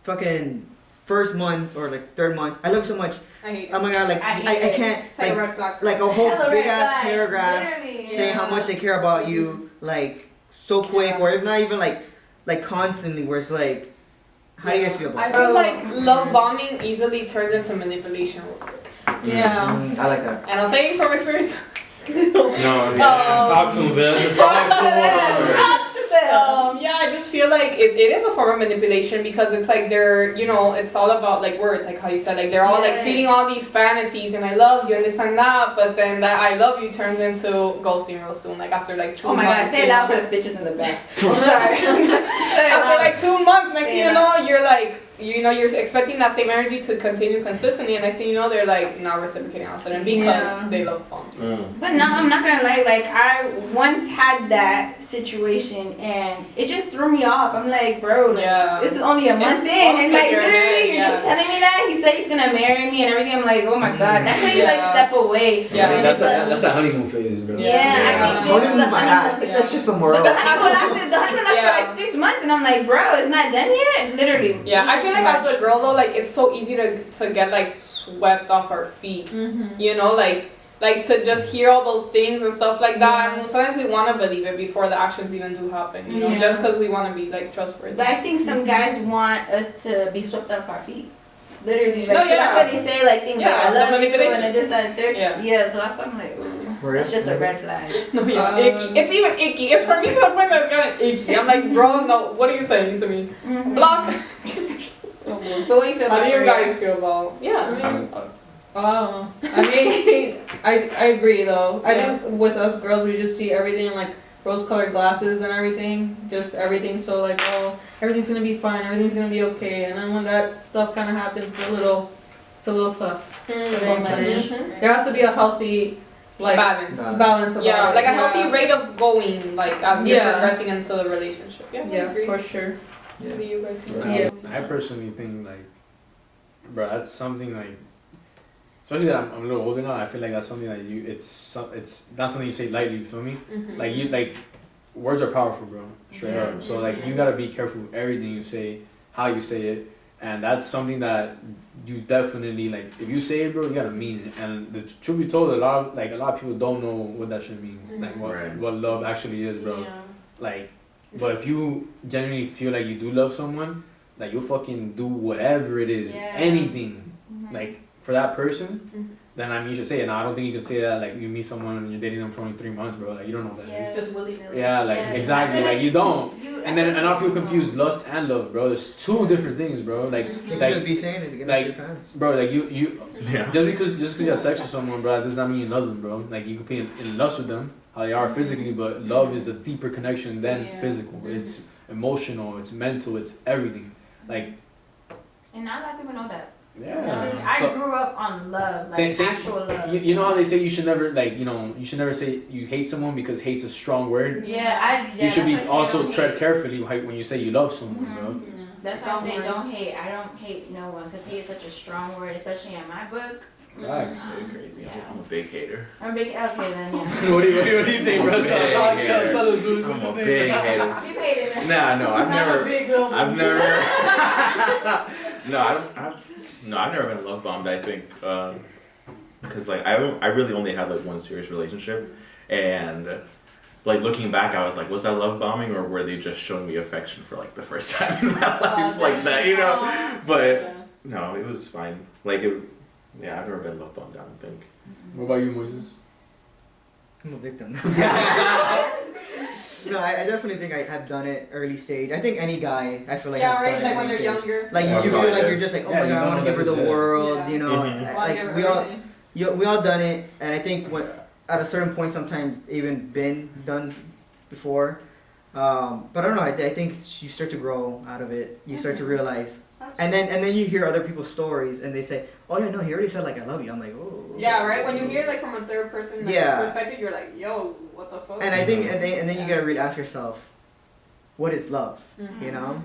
fucking first month or like third month, "I love you so much." I hate it. Oh my god, like I hate I it. can't It's like a red flag. like a whole Hella big red ass flag, paragraph literally. saying how much they care about you, like so quick, or if not even like constantly, where it's like, how do you guys feel I about feel like love bombing easily turns into manipulation real quick. Yeah. that? I like that. And I'm saying from experience. No, Talk to him, bitch. Talk to him. Talk to them. Yeah, I just feel like it is a form of manipulation because it's like they're, you know, it's all about like words, like how you said, like they're all like feeding all these fantasies and I love you and this and that, but then that I love you turns into ghosting real soon, like after like 2 Oh my months. god, say it loud for the bitches in the back. I'm sorry. After like 2 months, next thing you know, you're like, you know, you're expecting that same energy to continue consistently, and next thing you know, they're like not reciprocating all of a sudden because they love bombed you. But no, I'm not gonna lie, like I once had that situation and it just threw me off. I'm like, bro, like, this is only a month in and like literally you're just telling me that he said he's gonna marry me and everything. I'm like, oh my god, that's when you like step away. Yeah, that's that honeymoon phase, bro. I think Don't this even is a my honeymoon ass. phase. That's just somewhere But the else. honeymoon lasted for like 6 months and I'm like, bro, it's not done yet. Literally. Yeah, I feel like as a girl though, like it's so easy to get like swept off our feet. You know, like to just hear all those things and stuff like that. And sometimes we want to believe it before the actions even do happen. You know, just because we want to be like trustworthy. But I think some guys want us to be swept off our feet. Literally, like, No, so yeah. that's why they say like things like Yeah, I the love you manipulation. and then this, that, and third. Yeah. So that's why I'm like, ooh, that's just a red flag. No, yeah, icky. It's even icky. It's for me to the point that it's kind of icky. I'm like, bro, no. What are you saying to me? Block. But what do you feel How about do you it? guys feel about? I mean, I agree though. I think with us girls, we just see everything in like rose-colored glasses and everything. Just everything so like, oh, everything's gonna be fine, everything's gonna be okay. And then when that stuff kind of happens, it's a little sus. That's what I'm saying. There has to be a healthy like balance of Yeah, it. like a healthy rate of going, like as you're Yeah. progressing into the relationship. Yeah, I agree. for sure. What do you guys feel? Yeah. I personally think like, bro, that's something like, especially that I'm a little older now. I feel like that's something that it's not something you say lightly. You feel me? Like you like, words are powerful, bro. Straight up. So like you gotta be careful with everything you say, how you say it, and that's something that you definitely like. If you say it, bro, you gotta mean it. And the truth be told, a lot of people don't know what that shit means. Like what love actually is, bro. Like. But if you genuinely feel like you do love someone, like you'll fucking do whatever it is, anything, like for that person, then I mean you should say it. Now I don't think you can say that like you meet someone and you're dating them for only 3 months, bro. Like you don't know what that is. Just willy-nilly. Yeah, like exactly. Like you don't. And then a lot of people confuse lust and love, bro. There's two different things, bro. Like You could be saying is get into your pants. bro, like you just because you have sex with someone, bro, that does not mean you love them, bro. Like you could be in lust with them, how they are physically, but love is a deeper connection than physical. It's emotional, it's mental, it's everything. Like, and not a lot of people know that. yeah. I So- grew up on love, like actual love. You know how they say you should never you should never say you hate someone because hate's a strong word. Yeah, You should be that's why I say I also don't tread hate. carefully when you say you love someone, bro. That's why I'm saying don't hate. I don't hate no one because hate is such a strong word, especially in my book. Facts. Crazy. I'm a big hater. I'm a big okay then, yeah. What do you think, bro? I'm a big hater. Tell us what I'm you a think. big hater. You hated it. Nah, no, I've Not a never. big little I've never. No, I don't. I've never been love bombed. I think because like I really only had like one serious relationship, and like looking back, I was like, was that love bombing or were they just showing me affection for like the first time in my life like that, you know? But no, it was fine. Like it. Yeah, I've never been love bombed. I don't think. What about you, Moises? I'm a victim. No, I definitely think I have done it early stage. I think any guy, I feel like has Yeah, done right. it Like when early they're stage. younger. Like you feel like you're just like, oh Yeah, my you god, I don't want to know give her that the you did. world, Yeah. you know. Mhm. Like we all done it, and I think at a certain point, sometimes even been done before. But I don't know. I think you start to grow out of it. You start to realize, and then you hear other people's stories, and they say, oh yeah, no, he already said like I love you. I'm like, oh. Yeah, right. When you hear like from a third person perspective, you're like, yo, what the fuck? And I think, and then you gotta really ask yourself, what is love? You know,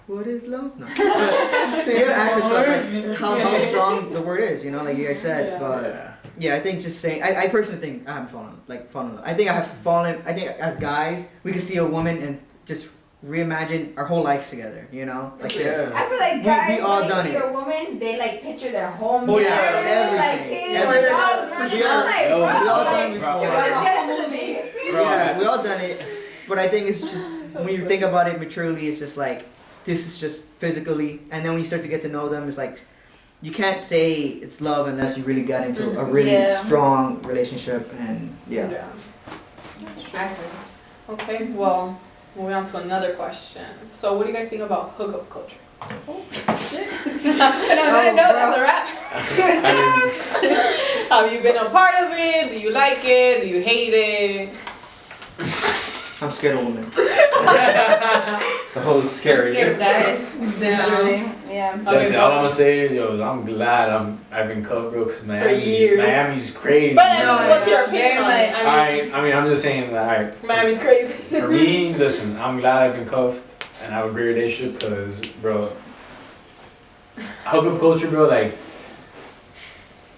what is love? No. You gotta ask yourself like how strong the word is. You know, like you guys said. But yeah, I think just saying, I personally think I haven't fallen in love. I think I have fallen. I think as guys, we can see a woman and just reimagine our whole lives together. You know, like this. I feel like guys, we all when done they see it. a woman, they like picture their home. Oh, yeah, like everything. kids, Everything. dogs running. We all- I'm like, we bro, all done like, before. can we just get into the dating scene? Yeah, we all done it. But I think it's just when you think about it maturely, it's just like this is just physically, and then when you start to get to know them, it's like you can't say it's love unless you really got into a really strong relationship, and yeah. That's true. Okay, well, moving on to another question. So, what do you guys think about hookup culture? Oh, shit. And I know that's a wrap. Have you been a part of it? Do you like it? Do you hate it? I'm scared of women. The whole I'm scared of guys. Literally. Yeah. Listen, all I'm gonna say, yo, is I'm glad I've been cuffed, bro, because years. Miami's crazy. But I bro. mean, what's your opinion on it? I mean, I'm just saying that. Alright, Miami's crazy. for me, listen, I'm glad I've been cuffed and I have a great relationship, because, bro, hookup culture, bro, like.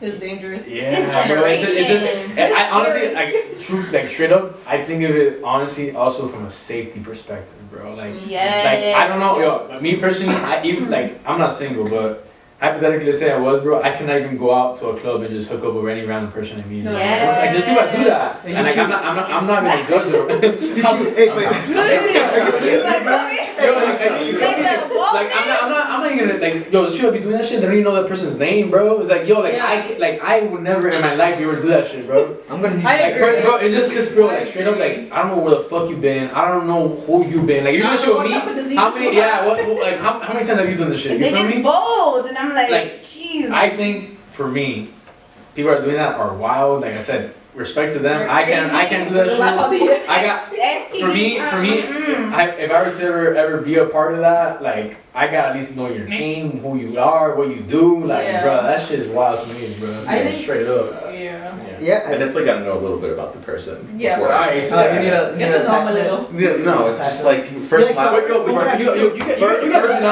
It's dangerous. Yeah, bro, it's just and I honestly, like straight up, I think of it honestly also from a safety perspective, bro. Like, I don't know, yo, me personally, I even like I'm not single, but hypothetically, let's say I was, bro, I cannot even go out to a club and just hook up with any random person I meet. No. Like, there's people that do that, and like I'm not even judging them. Hey, but I'm not gonna like, yo, those people be doing that shit. They don't even know that person's name, bro. It's like, yo, like I would never in my life be able to do that shit, bro. I'm gonna. Like, bro, it's just cause, bro, like straight up, like I don't know where the fuck you been. I don't know who you been. Like, you do this shit with me. How many? Yeah, like how many times have you done this shit? You They're feel just me? bold, and I'm like, Like, jeez. I think for me, people are doing that are wild. Like I said, respect to them. I can't do that shit. I got. For me, if I were to ever be a part of that, like I gotta at least know your name, who you are, what you do, like bro, that shit is wild to me, bro. I think straight up. Yeah, I definitely got to know a little bit about the person. Yeah. before I- Alright, so you need a. Get to know them a little. Yeah, no, it's just like first Yeah, last. so- Yo, you First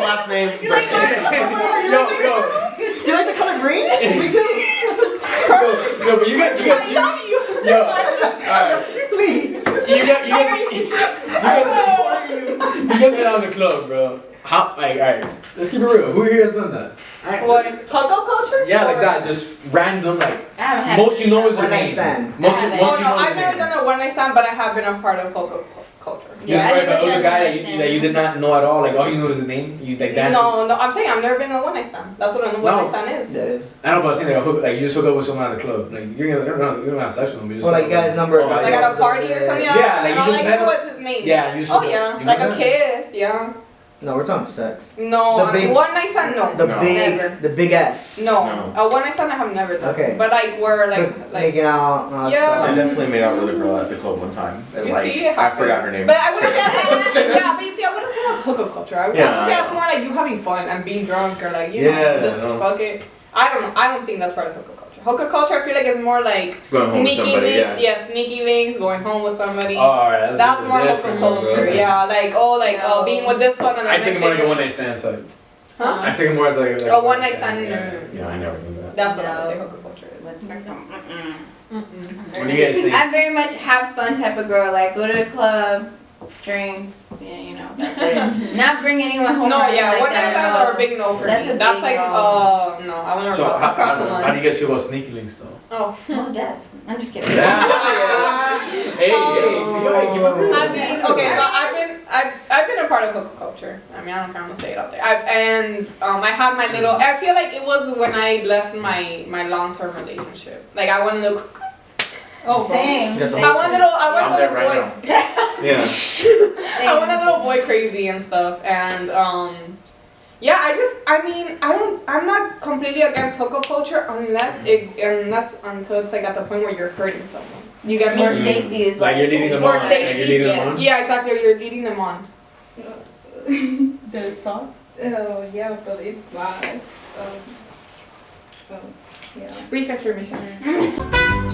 last name. You like You like the color green? Me too. yo, but you got, yo, alright, Please. you guys been out in the club, bro. How, like, alright, let's keep it real. Who here has done that? What, hookup culture? Yeah, like Or- that, just random, like, I haven't had most you know is your One night name. stand. Most I you haven't. Oh know no, is I've your never name. done a one night stand, but I have been a part of hookup culture. Yeah, right, but it was a guy understand. that you did not know at all. Like all you knew was his name. You like danced. No, I'm saying I've never been on a one night stand. That's what a one night stand is. That is. I know, but I'm saying like you just hook up with someone at the club. Like you don't have sex with them. You just Well, like hook up guys' with number. Oh, Like at a party or something. Yeah, like and you I'm just like, met him. what's his name? them. Yeah, you just. Oh hook up. yeah, You like know a that? kiss. Yeah. No, we're talking sex. No, The big- one night stand. No. The No. Never. the big S. No, No. a one night stand I have never done. Okay. But like we're like Making out. all that Yeah. I stuff. definitely made out with a girl at the club one time. And You like, see, it I happens. forgot her name. But I wouldn't say that's like, yeah, but you see, I wouldn't say that's hookup culture. I would Yeah, say I that's know. more like you having fun and being drunk or like, you Yeah, know, just no. fuck it. I don't know. I don't think that's part of hookup culture. culture. Hookup culture, I feel like is more like Going home with sneaky somebody, links. yeah. Sneaky links, going home with somebody. Oh, alright. That's more hookup different, culture. bro. Yeah, like being with this one and then I take it more like a next one night stand type. Huh? I take it more as like A one night stand. Yeah, I never knew that. That's what I would say hookup culture is. What do you guys think? I'm very much have fun type of girl. Like go to the club, drinks, yeah, you know, that's it. Not bring anyone home. No, or anything yeah, like one night that. stands are a big no for That's me. a That's big like, no. no, I would never So cross the how line. do you guys feel about sneaky links though? Oh. Most deaf. I'm just kidding. Hey, hey, keep up. I mean, okay, so I've been a part of hookup culture. I mean, I don't kind of say it out there. I had my little. I feel like it was when I left my long-term relationship. Like I wanted to. Oh, Same. Yeah, the I want a I'm there little right boy. now. Yeah. I went a little boy crazy and stuff, and yeah, I'm not completely against hookup culture unless until it's like at the point where you're hurting someone. You get me? More safety is Like you're leading them More on. Like safety, you're leading them on. yeah, exactly. Or you're leading them on. Did it soft? Oh, yeah, but it's live. Yeah. Reflex your mission.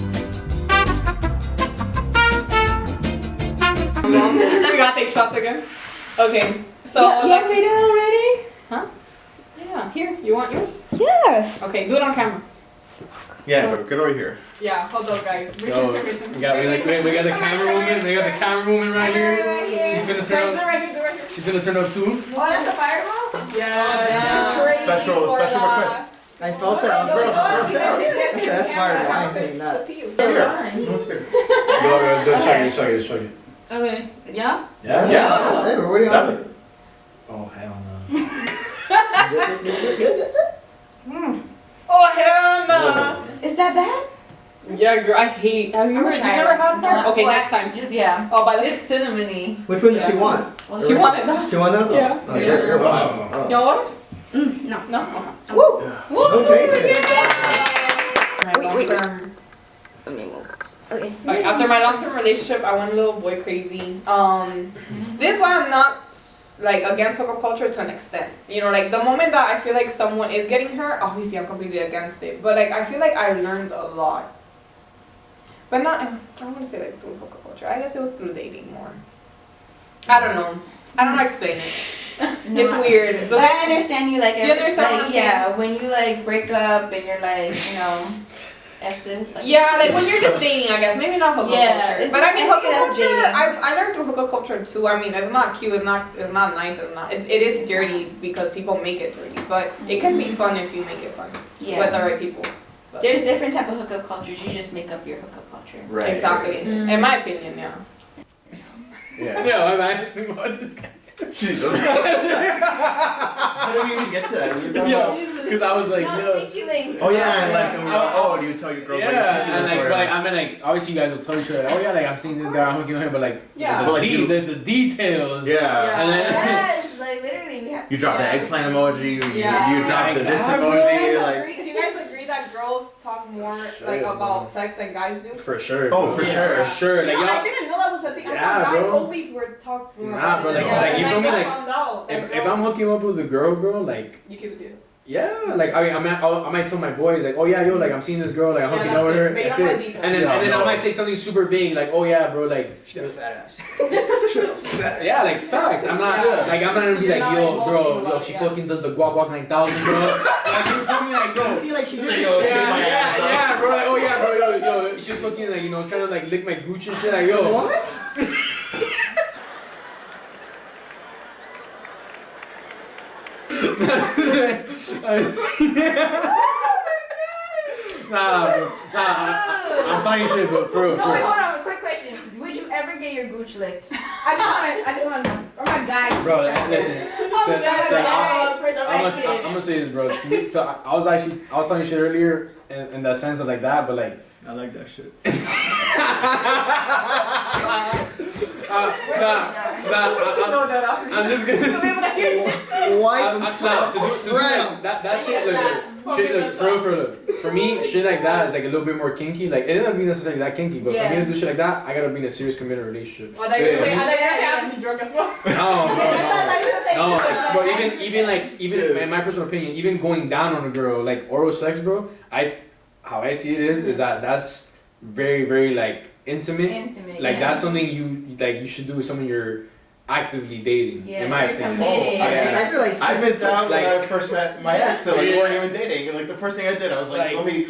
We gotta take shots again. Okay, so You made it already? huh? Yeah, here. You want yours? Yes. Okay, do it on camera. Yeah, get over here. Yeah, hold up, guys. Yo, Reflex your mission. we got the camera woman. We got the camera woman right here. She's gonna Do it turn up. right here. Do it right here. She's gonna turn up too. Oh, that's a fireball? Yeah. Special request. I felt it. I was gross. That's fire. I ain't taking that. No, it's good. Go, guys, just chug it. Okay. Yeah? Yeah. Yeah. Hey, what are you That- on? Oh hell Oh hell no. Is that bad? Yeah, girl, I hate. Have you I'm ever? gonna You try never it. had fire? No. Okay, Well, next time. Just, yeah. Oh, by the. It's cinnamony. Which one does she want? Well, She wanted that. She want that? Oh. Yeah. Oh, you're no. wow. You want water? no. No. Okay. Woo! No chasing. Wait. Long-term- Let me move. Okay. Okay, after my long-term relationship, I went a little boy crazy. This is why I'm not like against hookup culture to an extent. You know, like the moment that I feel like someone is getting hurt, obviously I'm completely against it. But like I feel like I learned a lot. But not, I don't want to say like through hookup culture. I guess it was through dating more. I don't know. I don't know how to explain it. No, It's weird. But I understand you like. You understand what I'm yeah, when you like break up and you're like, you know, F this. Like, Yeah, like when you're just dating, I guess. Maybe not hookup Yeah, culture. it's But not- I mean, I think hookup that's culture, dating. I learned through hookup culture too. I mean, it's not cute, it's not nice, it is dirty because people make it dirty. But it can be fun if you make it fun Yeah. with the right people. But- There's different type of hookup cultures. You just make up your hookup culture. Right. Exactly. In my opinion, yeah. Yeah. Yeah, I'm asking about this guy. Jesus. How do we even get to that? We were talking about- Because I was like, No, yo. sneaky links. Oh yeah, and like, and we were like, oh, do you tell your girlfriend? Yeah, and like, but like, I mean, like, obviously you guys will tell each other, like, oh yeah, like, I'm seeing this guy, I'm hooking on him, but like, Yeah. the, But, like, you- the details. Yeah. And then, Yes, like literally we have. You drop the eggplant emoji. You Yeah. drop the this Yeah. emoji. You're like, Do you guys agree that girls talk more like about sex than guys do? for sure. Oh, bro. for sure. For sure. Like, I yo, didn't know that was a thing. I Yeah, thought guys bro. always were talking Nah, about bro, it. like, Yeah, like, and you I feel me, just like, found out that if I'm hooking up with a girl, bro, like, you keep it to yourself. yeah, like, I might tell my boys, like, oh yeah, yo, like, I'm seeing this girl, like, I'm Yeah, hooking that's up with it. her, But you that's don't it. have details. And then, No, and then I no. might say something super vague, like, oh yeah, bro, like, She got a fat ass. yeah, like, facts. I'm not, Yeah. like, I'm not gonna be You're like, not, yo, like, bro, boasting yo, about she it, yeah. fucking does the guac 9000, bro. Like, you feel me, like, yo. See, like she did Like, this yo, shit. yeah, bro, like, oh yeah, bro, yo, she was fucking, like, you know, trying to, like, lick my gooch and shit, like, yo. What? I'm talking shit, but for real, No, for wait, real. hold on. Quick question. Would you ever get your gooch licked? I just want to know. Or my guy. Bro, listen. Oh, to- God, to- guys, I'm perspective. gonna say this, bro. To me, so I was talking shit earlier in that sense of like that, but like. I like that shit. I'm just gonna. White I'm and not soft. to do that shit like for me shit like that is like a little bit more kinky. Like it doesn't be necessarily that kinky, but for me to do shit like that, I gotta be in a serious committed relationship. I thought you were gonna say I have to be drunk as well. No, but even in my personal opinion, even going down on a girl like oral sex, bro, how I see it is that that's very, very like intimate. Intimate. Like yeah. that's something you should do with someone you're actively dating. Yeah, in my you're opinion. committed. I feel like I've been down when Like- I first met my ex, so like we weren't even dating. And like the first thing I did, I was like, let me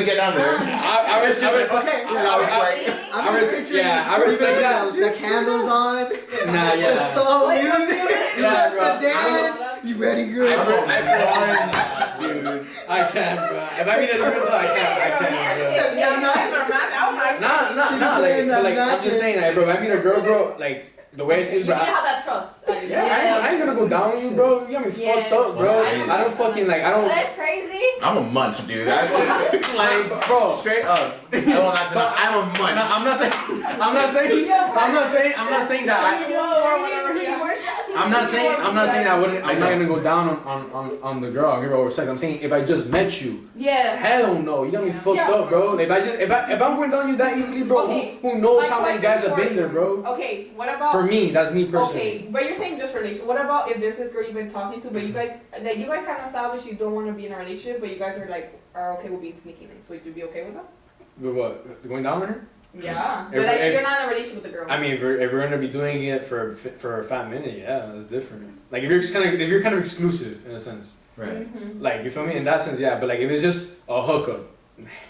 get down there. I was okay. And I was like, I'm I just res- picturing yeah, I respect that. the candles on, Nah, the yeah. slow music, Yeah, bro. the dance. You ready, girl? Dude, I can't, bro. If I meet a girl, I can't, Nah, like I'm just saying, like, bro, if I meet a girl, bro, like, the way I see it, You bro, need to have that trust. yeah, I ain't gonna go down on you, bro. You got me fucked up, bro. I don't fucking, like, I don't, That's crazy. I'm a munch, dude. Like, bro. straight up. I will not deny, I'm a munch. I'm not saying that I'm not saying that I'm not gonna go down on the girl, give her over sex. I'm saying if I just met you, Yeah. hell no, you got me fucked up, bro. If I'm going down you that easily, bro, Okay. who knows My how many question guys have for been you. there, bro? Okay, what about? For me, that's me personally. Okay, but you're saying just relationship. What about if there's this girl you've been talking to, but you guys haven't established you don't want to be in a relationship, but you guys are okay with being sneaky links. Would you be okay with that? With what? Going down on her? Yeah. If- But like, if- you're not in a relationship with the girl. I mean, if we're gonna be doing it for a fat minute, yeah, that's different. Like if you're kind of exclusive in a sense, Right. like you feel me in that sense, yeah. But like if it's just a hookup,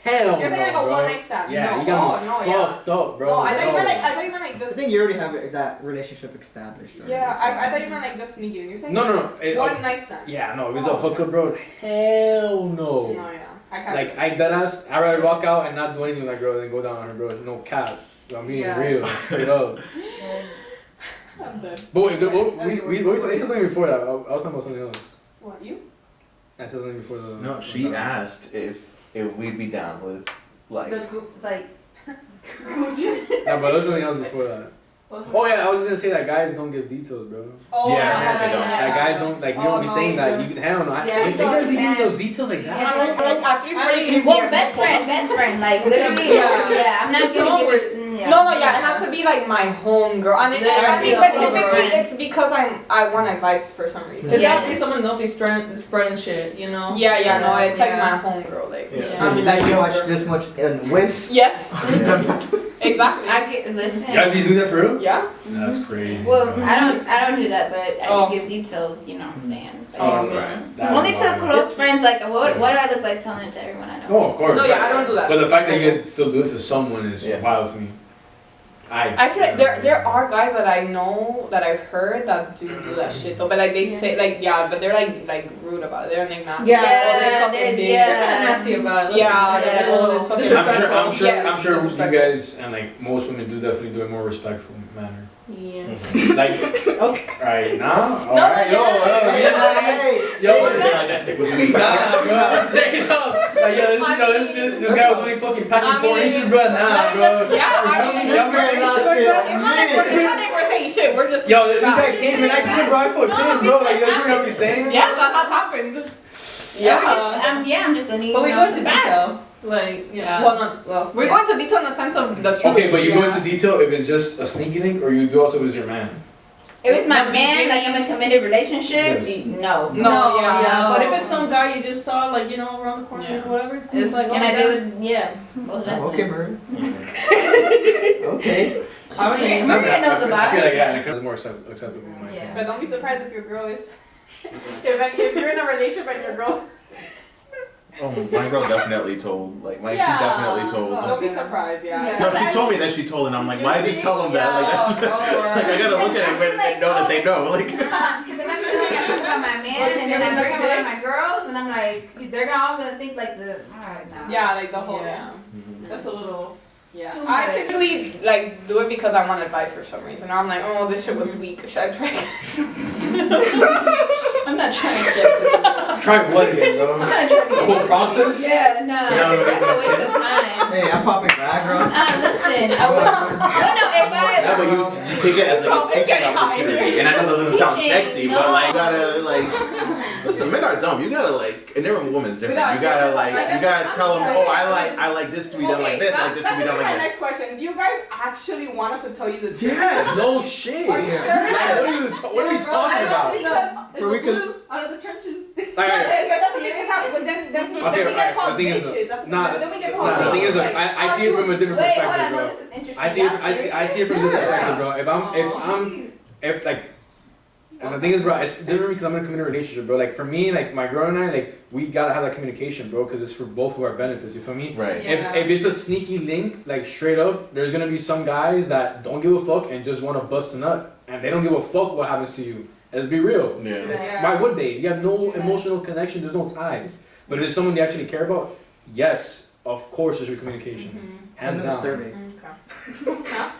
hell You're no, saying like a bro. one night stand. Yeah, no. you got me no, yeah. fucked up, bro. Oh, I thought you meant like I just. think you already have that relationship established. Already, Yeah, so- I thought you meant like just sneaky. You're saying No. one night stand. Yeah, no. If it's a Oh, hookup, bro, hell no. No, yeah. I can't. Like I deadass, I'd rather walk out and not do anything with that girl than go down on her, bro. No cap. I'm being Yeah. real, straight up. I'm dead. But wait, we said something before that. I was talking about something else. What, you? I said something before the. No, she asked if we'd be down with like. The group, like. No, but there was something else before that. Oh yeah, I was just gonna say that guys don't give details, bro. Oh, Yeah, they don't. Like guys don't like you don't be no, saying that. yeah. You hell no. Yeah, You guys be giving and- those details like that. Like at 3:43 Well, best friend, like literally. Yeah. Yeah, I'm not It's gonna give over. it. Yeah. No, yeah, it has to be like my home girl. And I mean, but typically it's because I want advice for some reason. It Yeah. can't be someone don't be spreading shit, you know? Yeah, no, it's like Yeah. my home girl, like. Yeah. I'm Did like, you yo, watch girl. this much in width? Yes, exactly. I get listen. You guys be doing that for real? Yeah. That's crazy. Well, bro. I don't do that, but I Oh. do give details. You know what I'm saying? But Oh, yeah. right. That's Only to wild. close friends. Like, what do I look like telling it to everyone I know? Oh, of course. No, yeah, I don't do that. But the fact that you guys still do it to someone is Yeah. wild to me. I feel like there are guys that I know that I've heard that do that shit though, but like they say like yeah, but they're like rude about it. They're like nasty. Yeah, oh, this fucking they're- bitch. yeah. They're kind of nasty about it. Yeah, they're like, oh, this fucking Disrespectful. I'm sure Yes, you disrespectful. guys and like most women do definitely do it in a more respectful manner. Yeah. Like right now? No, Alright, yo, Hey, that tick was weak. nah, bro, straight up. Like, this guy was only fucking packing 4 inches, bro. Nah, bro. Yeah, I mean, Y'all be saying shit like that? it's not like we're saying shit. We're just. Yo, this guy came and I did, bro. I fucked him, bro. Like, that's what y'all be saying? Yeah, that has happened. Yeah. I'm just letting you But we know go into the facts. detail. Like, Yeah. well, We're going to detail in the sense of the truth. Okay, but you go Yeah. into detail if it's just a sneaky link, or you do also if it's your man. If it's my No, man, like I'm in a committed relationship, Yes. no. No, yeah. But if it's some guy you just saw, like, you know, around the corner Yeah. or whatever, it's like, Can oh, I yeah. do it? Yeah. Most Oh, okay, Murray. I Okay. mean, Maria knows I about feel it. like it's more acceptable. In my Yeah. opinion. But don't be surprised if your girl is. if you're in a relationship and your girl. Oh, my girl definitely told. Like, she definitely told. Don't be surprised, yeah. No, she told me that she told, and I'm like, why did you tell them that? Like, like I gotta look at it when they know that they know. Like, Because if I feel like I talk about my man and then I bring up around my girls and I'm like, they're all gonna think like alright now. Yeah, like the whole, Yeah. That's a little. Yeah. Too I much. typically like do it because I want advice for some reason. Or I'm like, oh, this shit was weak. Should I try? I'm not trying to get this. Try what again, bro? I'm not trying to The whole process? Yeah, no, No, that's a waste of time. Hey, I'm popping Viagra. Listen, I would. No, if yeah, but you take it as like a teaching opportunity, and I know that doesn't sound sexy, but like, you gotta like, listen, men are dumb. You gotta like, and every woman's different. You gotta like, you gotta tell them, oh, I like this to be done like this, I like this to be done my like next this. question. Do you guys actually want us to tell you the truth? Yes. No shit. Are you Like, sure? what are you talking about? But we could. Out of the trenches. Alright, Because you have but then we Okay, get alright, called the thing is, bitches. That's nah, then we get called nah, the bitches. thing is, Like, I see it from a different Wait, hold perspective, on, no, bro. this is interesting. I see it from a different perspective, bro. If like, cause the thing is, bro, it's different because I'm in a committed relationship, bro. Like for me, like my girl and I, like we gotta have that communication, bro, because it's for both of our benefits. You feel me? Right. Yeah. If it's a sneaky link, like straight up, there's gonna be some guys that don't give a fuck and just wanna bust a nut, and they don't give a fuck what happens to you. Let's be real. Yeah. Yeah. Why would they? You have no emotional connection. There's no ties. But if it's someone they actually care about, yes, of course, there's your communication. Send Hands them a down. survey.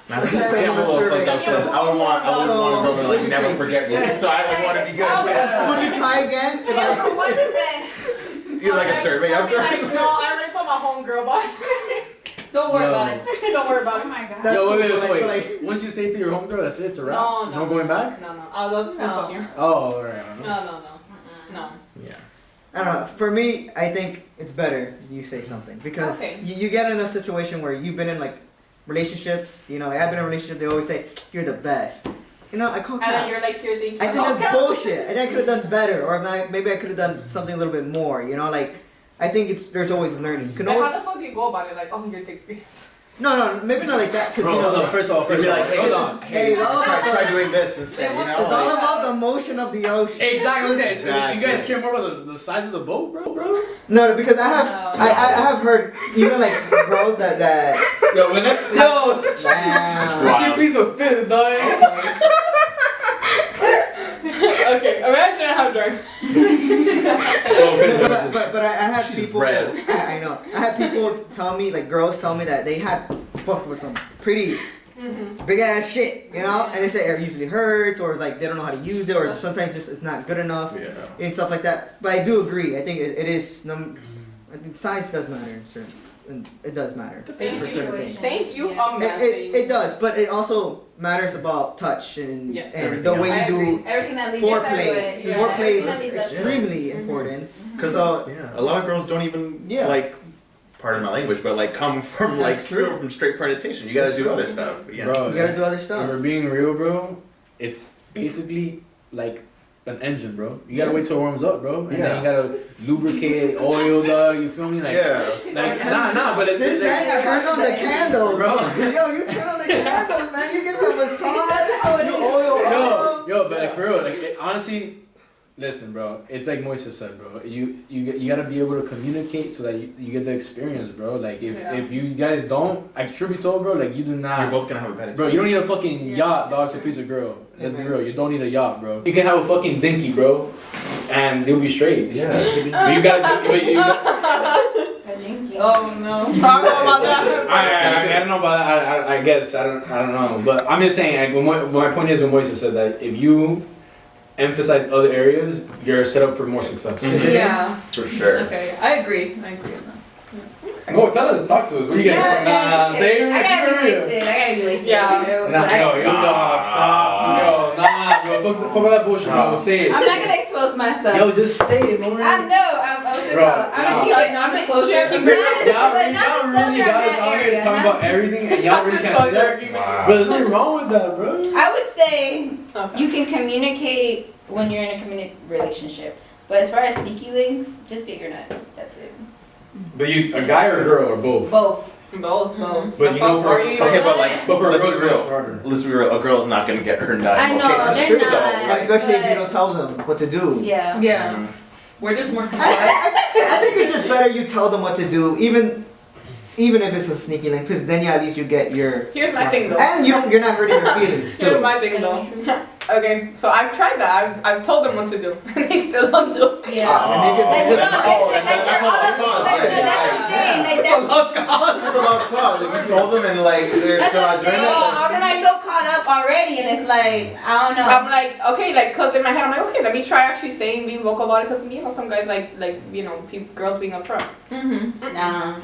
Now, this is a little fucked up because I would want a girl to like never forget me, so I would want to be good. Would you try again? If I- From 1 to 10. You like a survey after? No, I already told my homegirl about it. Don't worry Yo. about it. Don't worry about Oh it. my god. That's Yo, wait, cool, wait, but, wait. like- Once you say to your homegirl, that's it, it's a wrap. No, No going back? No. I was No. fucking. Oh, alright. No. Yeah. I don't know. For me, I think it's better you say something because Okay. you get in a situation where you've been in like relationships. You know, like, I've been in a relationship. They always say you're the best. You know, I call And then cap. you're like here thinking. I think "Oh, that's bullshit. I think I could have done better, or if not, maybe I could have done something a little bit more. You know, like I think there's always learning. You can Like, how always the fuck do you go about it? Like, oh, you're taking. no, maybe not like that because Bro, you know, hold on. First of all, They'd be like, hey, hold on. hey, Hey, all try, about try the- doing this instead, you know? it's all Like, about the motion of the ocean. Exactly. You guys Exactly. care more about the size of the boat, bro? No, because I have No. I have heard even like girls that Yo, when that's yo, damn. such a piece of fit, dog. Okay, I'm actually gonna have drunk. But I had She's people. red. I know. I had people tell me, like girls tell me that they had fucked with some pretty big ass shit, you know, and they say it usually hurts or like they don't know how to use it or sometimes it's not good enough and stuff like that. But I do agree. I think it is. I think size does matter in certain. It does matter for Thank certain you. things. Thank you. It does, but it also matters about touch and Yes, and the everything way else. you I do agree. Everything that leads foreplay. Yeah. Foreplay Everything that is leads up to it. extremely important. Because So a lot of girls don't even like, pardon my language, but like come from like That's true. from straight presentation. You gotta That's do true. other stuff. Yeah. Bro, you gotta do other if stuff. we're being real, bro, it's basically like an engine, bro. You gotta wait till it warms up, bro. And then you gotta lubricate it, oil, dog. You feel me? Like, like nah, but it's This man turns on the candle, Bro. Yo, you turn on the candle, man. You give him a massage. You oil. Yo, but like for real, like honestly, listen, bro. It's like Moises said, bro. You gotta be able to communicate so that you get the experience, bro. Like if you guys don't, like truth be told, bro, like you do not. You're both gonna have a bad experience. Bro, you don't need a fucking yacht, dog, to please a girl. Let's be real. You don't need a yacht, bro. You can have a fucking dinky, bro, and you'll be straight. Yeah. But you gotta. Oh no. I don't know about that. I don't know about that. I guess I don't know. But I'm just saying. Like, my point is, when Moises said that if you emphasize other areas, you're set up for more success. Yeah. For sure. Okay, I agree on that. No, tell us, talk to us. What are you guys saying? I gotta be wasted. Yeah. Nah, stop. Yo, fuck all that bullshit, bro. Say it. I'm not gonna expose myself. Yo, just say it, Lauren. I know. I'm Bro, non-disclosure. Y'all really guys out here talking about everything and y'all really can't step. But there's nothing wrong with that, bro. I would say you can communicate when you're in a committed relationship. But as far as sneaky links, just get your nut. That's it. But a guy or a girl or both? Both. Both. But you know for Okay, but like, but for a let's be girl, real. Let's be real. A girl is not gonna get her nut. I in most know, cases. they're So, not. like, Especially if you don't tell them what to do. Yeah. Yeah. We're just more complex. I think it's just better you tell them what to do, even if it's a sneaky link, because then at least you get your. Here's my thing though. And you're not hurting their feelings Here's too. my thing though. Okay, so I've tried that. I've told them what to do, and they still don't do it. Yeah. And they just, Like, you know, that's a lost cause. that's what I'm saying. Like, that's It's a lost cause. If you told them and like they're That's still what not I'm doing saying. it, then- Because I'm so caught up already, and it's like, I don't know. I'm like, okay, like, cause in my head I'm like, okay, let me try actually saying, being vocal about it, cause you know some guys like you know, girls being upfront. Nah.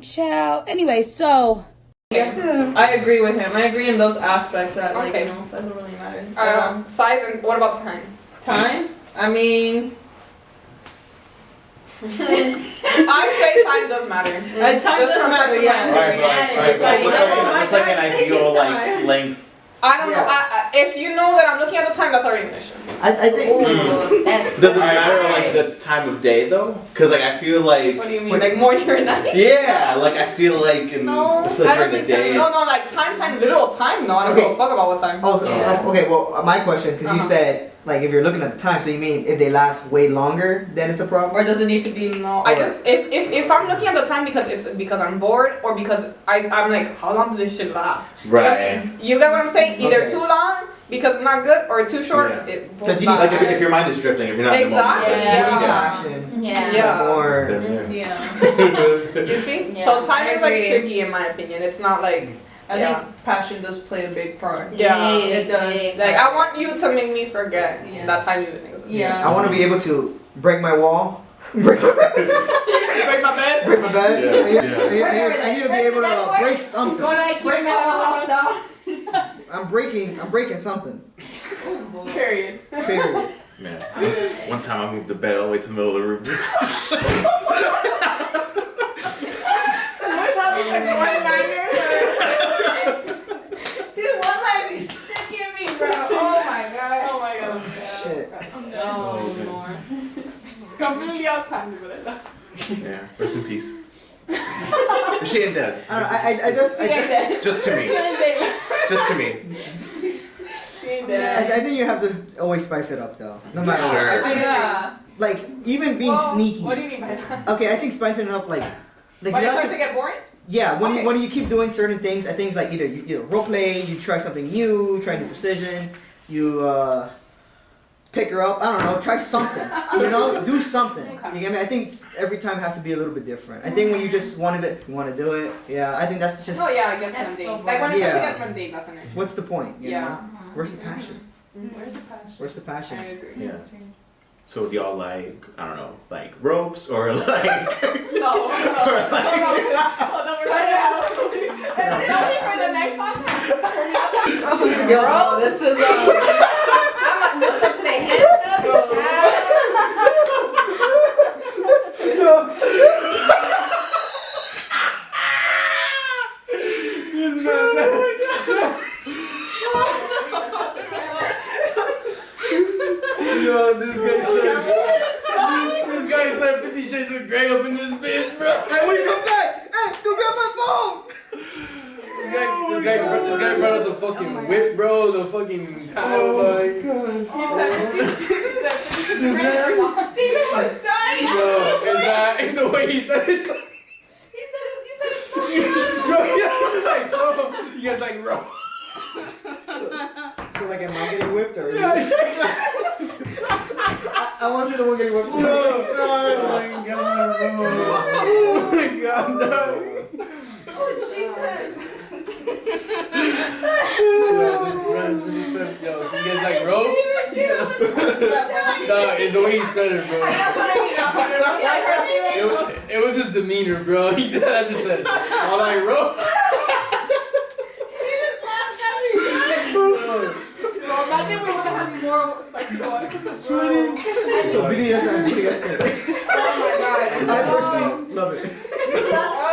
Child. Anyway, so. Yeah, I agree with him. I agree in those aspects that like Okay. you know size don't really matter. Size and what about time? Time? I mean, I say time does matter. time does matter. Yeah. Right. It's like, What's like an ideal like length I don't Yeah. know. If you know that I'm looking at the time, that's already an issue. I think. Does it matter like the time of day though? Because like I feel like. What do you mean, like morning or night? Yeah, like I feel like in No, I feel like I don't during the think day. so. No, it's- like time, literal time. No, I don't Okay. give a fuck about what time. Oh, Yeah. okay. Well, my question, because you Uh-huh. said like if you're looking at the time, so you mean if they last way longer, then it's a problem? Or does it need to be? No, I just if I'm looking at the time because I'm bored or because I'm like, how long does this shit last? Right. You get what I'm saying? Either Okay. too long because it's not good, or too short. Yeah. It So both you need, Like bad. if your mind is drifting, if you're not in the Exactly. moment. You need the Yeah. action. Yeah. Yeah. More. then, Yeah. You see? Yeah, So time I is like agree. tricky in my opinion. It's not like I Yeah. think passion does play a big part. yeah. It does. Like I want you to make me forget Yeah. that time you existed. Yeah. I want to be able to break my wall, break Break my bed. my bed. Yeah. I need to be able to break something. like break my house down. I'm breaking something. Period. Period. Man, one time I moved the bed all the way to the middle of the room. Dude, one time you should give me, bro. Oh my god. Oh my god. Shit. No more. Completely out time to that. Yeah, rest in peace. She ain't dead. I don't know, Just to me. Just to me. I think you have to always spice it up though. No matter what. Sure. I think Yeah. like even being Well, sneaky. What do you mean by that? Okay, I think spicing it up like When you it have starts to, to get boring? yeah, Okay. when you keep doing certain things, I think it's like either you role play, you try something new, try new precision, you pick her up, I don't know, try something. You know, do something. Okay. You get me? I think every time has to be a little bit different. I think when you just want to do it, yeah, I think that's just Oh yeah, it gets That's mundane. so Like when it starts to Yeah. get mundane, that's an issue. what's the point? You Yeah. know? Where's the passion? Where's the passion? Where's the passion? I agree. Yeah. So do y'all like, I don't know, like ropes or like No, no, no, for the next podcast. Yo, this is I'm look up to the hand. Yo, this guy said 50 Shades of Grey up in this bitch, bro. Hey, when you come back, hey, go grab my phone. This guy brought out the fucking whip, bro. The fucking paddle bike. He said, Steven was dying. Yo, is that in the way he said it? You said it's Bro, yeah, he's just like, bro. You guys like, bro. So like, am I getting whipped or? I want to be the one getting whipped. Oh my god, bro. Oh my god, I'm dying. Oh, Jesus. Yo, this man's really said, yo, so you guys like ropes? No, it's the way he said it, bro. It was his demeanor, bro. He that just said, I'm like ropes. imagine we would have had more spicy water. So BDS and BDS thing. Oh my god. I personally love it.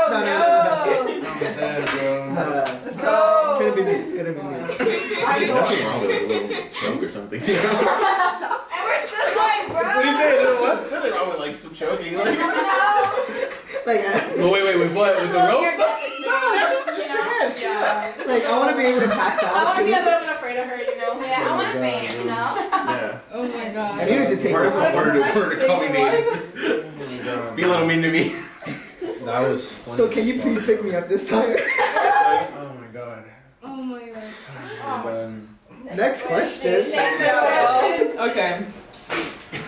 No. Damn, bro. So. Couldn't be me. Couldn't be me. nothing wrong with a little choke or something. And we're still going, bro. What do you say? What? Nothing wrong with like some choking. Like, Like, No, wait, with what? With the ropes? like I want to be able to pass I out want to be a too. little bit afraid of her, you know? Yeah, I want to be, you know? yeah. Oh my god. I needed to take Word it. to call me names. Be a little mean to me. That was funny. So can you please pick me up this time? Oh my god. Oh my god. Oh my god. Next question. Next question. Okay.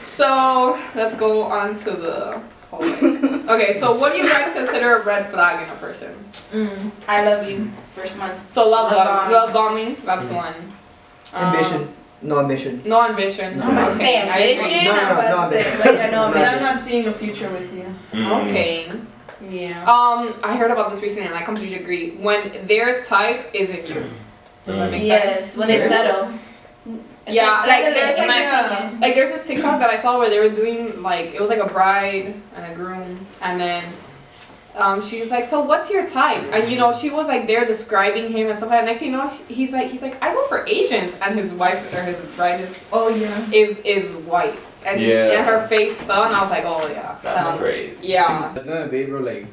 So, let's go on to the whole thing. Okay, so what do you guys consider a red flag in a person? I love you. First month. So Love bombing. love bombing, that's one. Ambition. No ambition. No ambition. No. I'm not saying ambition. No, I'm about to say, no, but I know no. And ambition. I'm not seeing a future with you. Okay. Yeah. I heard about this recently and I completely agree. When their type isn't you. Does that make sense? Yes, when they settle. It's Yeah, like like, settling, there's in my like, opinion. Like there's this TikTok that I saw where they were doing like it was like a bride and a groom and then she's like, so what's your type? And you know, she was like there describing him and stuff like that. Next thing you know, he's like, I go for Asians, and his wife or his bride is white, and her face fell, and I was like, oh yeah, That's crazy. yeah. At the end of the day, bro, like,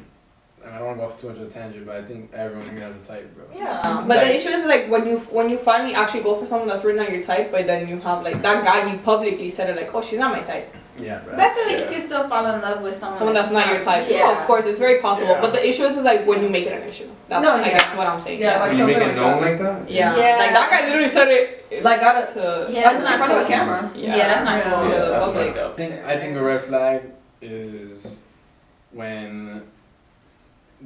I don't want to go off too much of a tangent, but I think everyone here has a type, bro. Yeah, but the issue is like when you finally actually go for someone that's really not your type, but then you have like that guy, he publicly said it like, oh, she's not my type. Yeah, bro. But I feel like you can still fall in love with someone That's not your type. Yeah, Yeah, of course, it's very possible. Yeah. But the issue is like when you make it an issue. That's I guess what I'm saying. Yeah, like When you make something it like known that. like that? Yeah. Like that guy literally said it. Like got it. Yeah, Like in front of a camera. Yeah, that's not cool. Yeah, that's Okay. fucked up. I think a red flag is when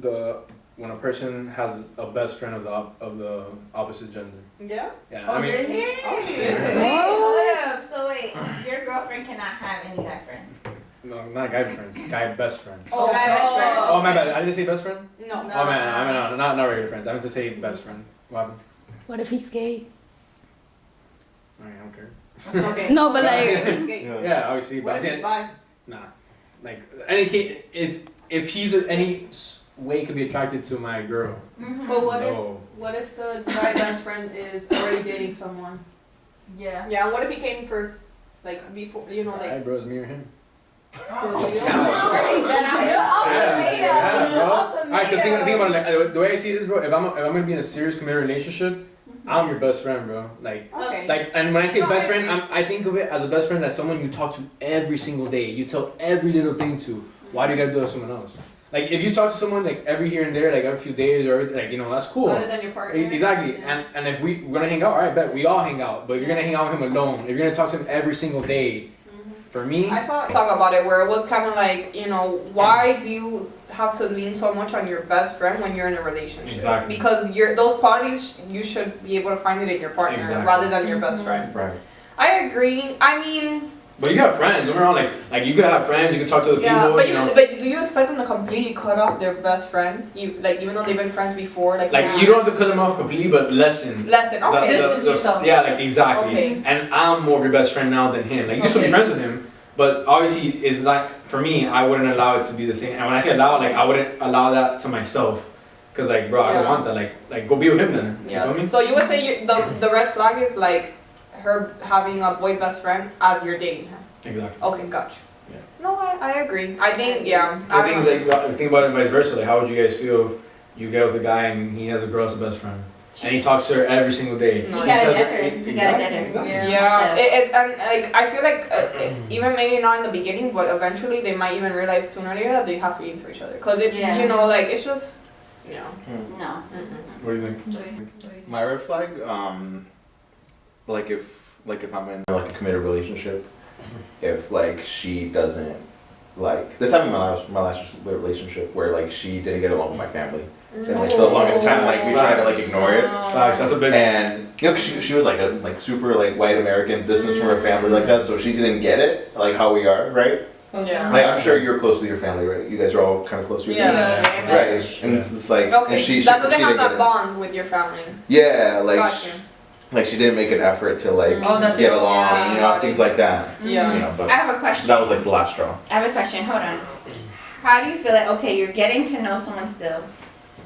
a person has a best friend of the opposite gender. Yeah. Yeah. Oh, I mean, really? Oh shit. Wait, hold up. So wait, your girlfriend cannot have any guy friends. no, not guy friends. Guy best friend. Oh, guy best friend. Oh my bad. I didn't say best friend. No. Oh man, I mean not regular friends. I meant to say best friend. What happened? What if he's gay? I don't care. Okay. No, but like, Yeah, obviously, but I'm saying nah. Like any case, if he's in any way could be attracted to my girl. But No. what if the guy best friend is already dating someone? Yeah. Yeah. And what if he came first? Like before, you know, like. Alright, bro, it's me or him. Yeah, bro. Alright, cause think about it. Like, the way I see this, bro. If I'm gonna be in a serious committed relationship, I'm your best friend, bro. Like, Okay. like, and when I say best friend, I think of it as a best friend as someone you talk to every single day. You tell every little thing to. Why do you gotta do it with someone else? Like, if you talk to someone like every here and there, like every few days or like, you know, that's cool. Other than your partner. Exactly. Yeah. And if we're gonna hang out, alright, bet we all hang out. But you're gonna hang out with him alone. If you're gonna talk to him every single day, for me, I saw talk about it where it was kind of like, you know, why do you have to lean so much on your best friend when you're in a relationship? Exactly. Because those qualities, you should be able to find it in your partner Exactly. rather than your best friend. right. I agree. I mean, But you have friends. Don't get me wrong. Like you could have friends. You can talk to other yeah, people. but you know. but do you expect them to completely cut off their best friend? Even though they've been friends before, like You don't have to cut them off completely, but lessen. lesson. Okay. Distance yourself. Yeah, like exactly. Okay. And I'm more of your best friend now than him. Like you can still be Okay. friends with him, but obviously it's like for me, I wouldn't allow it to be the same. And when I say allow, like I wouldn't allow that to myself, cause like bro, I don't Yeah. want that. Like go be with him then. You Yes. feel me? So you would say the red flag is like her having a boy best friend as you're dating her. Exactly. Okay, gotcha. Yeah. No, I agree. I think yeah. I think it's like think about it vice versa. Like how would you guys feel if you get with a guy and he has a girl as a best friend, and he talks to her every single day? No, You gotta tells get her- her. You gotta get her. Exactly. Yeah, it and like I feel like even maybe not in the beginning, but eventually they might even realize sooner or later that they have feelings for each other. Cause Yeah. you know, like it's just, yeah. No. Mm-mm. What do you think? My red flag, like if I'm in like a committed relationship, if like she doesn't like this happened in my last relationship where like she didn't get along with my family, and like for the longest time like we tried to like ignore it, Facts. That's a big. and you know 'cause she was like a super like white American distance from her family like that, so she didn't get it like how we are, right? Yeah. Like I'm sure you're close to your family, right? You guys are all kind of close to your Yeah. family, right? And it's like Okay. and she that doesn't have didn't that get it. bond with your family. Yeah, like Gotcha. like she didn't make an effort to like Oh, that's get it. along, Yeah. you know, things like that. Yeah. You know, but I have a so question. that was like the last straw. I have a question. Hold on. How do you feel like, okay, you're getting to know someone still.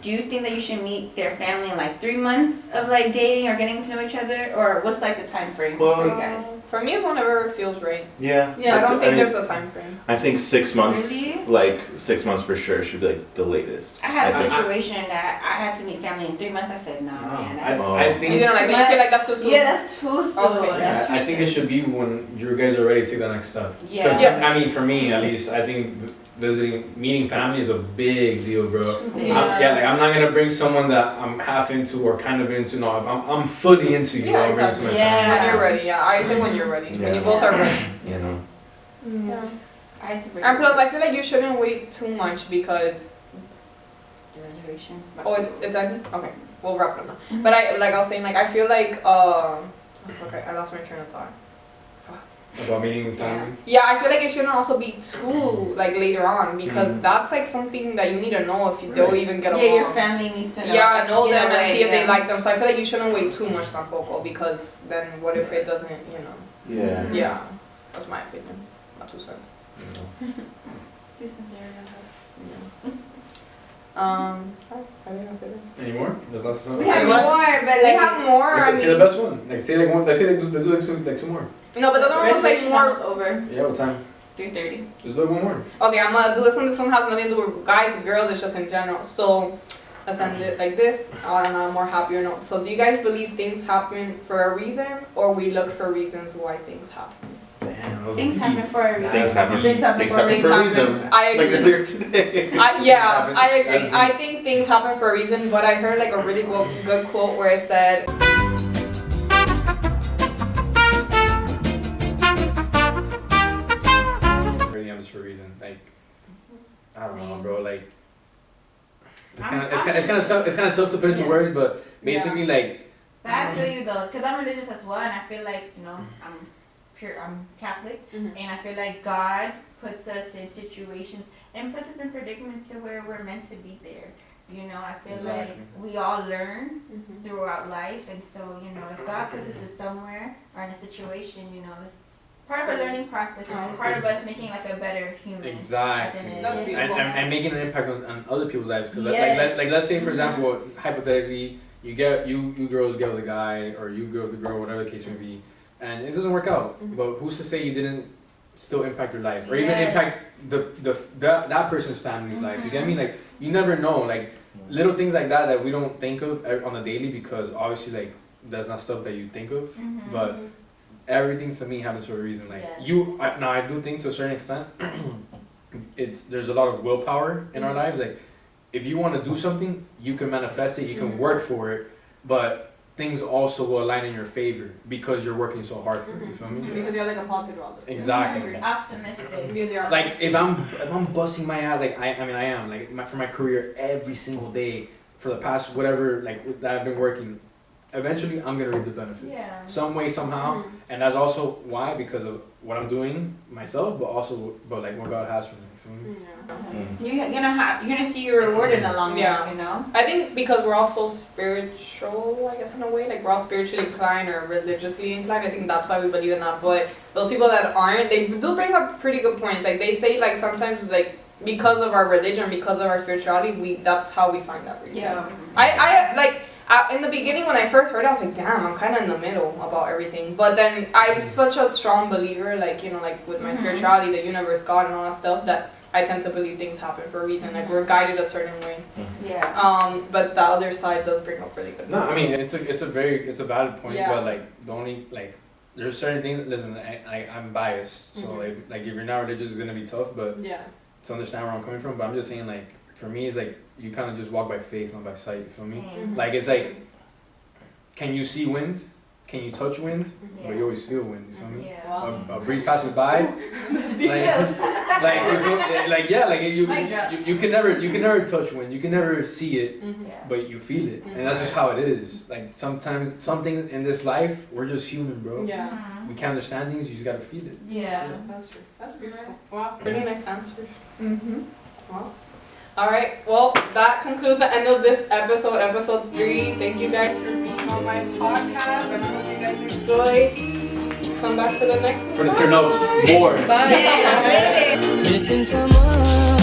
Do you think that you should meet their family in like 3 months of like dating or getting to know each other? Or what's like the time frame for you guys? For me, it's whenever it feels right. Yeah. I don't think mean, there's a time frame. I think 6 months, Really? like 6 months for sure should be like the latest. I had a I think- situation that I had to meet family in 3 months. I said, no, man, that's... I think. You know, like you feel like that's too soon. Yeah, that's too soon. Okay. That's too I think soon. it should be when you guys are ready to take that next step. Yeah. 'Cause, Yeah. I mean, for me at least, I think meeting family is a big deal, bro. Like I'm not gonna bring someone that I'm half into or kind of into. No, if I'm fully into you. Yeah, I'll bring it to exactly. my Yeah. family. When you're ready, yeah. I say when you're ready. When you both are ready. You know. Yeah. I had to bring And plus, I feel like you shouldn't wait too much because the reservation. it's ending. Okay, we'll wrap it up now. But I was saying, like I feel like okay, I lost my train of thought. About meeting family. Yeah, I feel like it shouldn't also be too like later on because that's like something that you need to know if they'll even get along. Yeah, your family needs to know. Yeah, know Get them and away, see if they yeah. like them. So I feel like you shouldn't wait too much tampoco because then what if it doesn't, you know? Yeah. Yeah, that's my opinion. My 2 cents. You know. Just consider it. Yeah. I think that's it. Any more? There's lots of We have more, but We like have more. I Say the mean, best one. Like say like one. Let's say let's do like two more. no, but the other one was like reservation time more. is over. Yeah, what time? 3:30. Just do like one more. Okay, I'm gonna do this one. This one has nothing to do with guys and girls. It's just in general. So let's end it like this on a more happier note. So do you guys believe things happen for a reason, or we look for reasons why things happen? Damn, Things happen for a reason. Things happen. Things happen for a for a reason. I Like agree. earlier today. Yeah, Things I happen. agree. That's I think things happen for a reason, but I heard like a really good quote where it said, Everything happens for a reason. Like I don't know, Same. bro. Like it's I'm- kind of tough. It's kind of tough to put into Yeah. words, but basically like But I feel you though, because I'm religious as well, and I feel like, I'm Catholic, Mhm. and I feel like God puts us in situations and puts us in predicaments to where we're meant to be there. I feel like Exactly. we all learn throughout life, and so, if God puts us somewhere or in a situation, it's part of a learning process, and it's part of us making like a better human. exactly, At the end That's of the day. beautiful. and making an impact on other people's lives. Cause Yes. like let's say for example, hypothetically, you girls get with a guy, or you go with a girl, whatever the case may be, and it doesn't work out. Mhm. But who's to say you didn't still impact your life, or even Yes. impact that person's family's life? You get me? Like you never know, like little things like that we don't think of on a daily, because obviously like that's not stuff that you think of, Mhm. but everything to me happens for a reason. Like Yes. now I do think to a certain extent, there's a lot of willpower in our lives. Like if you want to do something, you can manifest it, you can work for it, but things also will align in your favor because you're working so hard for it. You feel me? because you're like a positive outlook. Exactly. Optimistic. Because you're Like if I'm busting my ass, like I mean I am like for my career every single day for the past whatever like that I've been working. Eventually, I'm gonna reap the benefits, Yeah. some way, somehow, and that's also why, because of what I'm doing myself, but also like what God has for me. You feel me? You're gonna see your reward in the long run. Yeah. I think because we're all so spiritual, I guess in a way, like we're all spiritually inclined or religiously inclined. I think that's why we believe in that. But those people that aren't, they do bring up pretty good points. Like they say, like sometimes like because of our religion, because of our spirituality, that's how we find that reason. Yeah. In the beginning, when I first heard it, I was like, damn, I'm kind of in the middle about everything. But then I'm such a strong believer, like, like with my spirituality, the universe, God, and all that stuff, that I tend to believe things happen for a reason. Like, we're guided a certain way. Yeah. But the other side does bring up really good No, points. I mean it's a valid point, Yeah. but like the only like there's certain things. Listen, I'm biased, so like if you're not religious, it's gonna be tough. But Yeah. to understand where I'm coming from, but I'm just saying like for me, it's like you kind of just walk by faith, not by sight. You feel me? Same. Like it's like, can you see wind? Can you touch wind? But you always feel wind. You feel me? Yeah. Wow. A breeze passes by. You can never touch wind. You can never see it, but you feel it, and that's just how it is. Like sometimes some things in this life, we're just human, bro. Yeah. We can't understand things. You just gotta feel it. Yeah. That's true. That's beautiful. Wow. Really nice answers. Wow. All right. Well, that concludes the end of this episode, episode 3. Thank you guys for being on my podcast. I hope you guys enjoy. Come back for the next one. For the turn up more. Bye. Yeah, really. Missing someone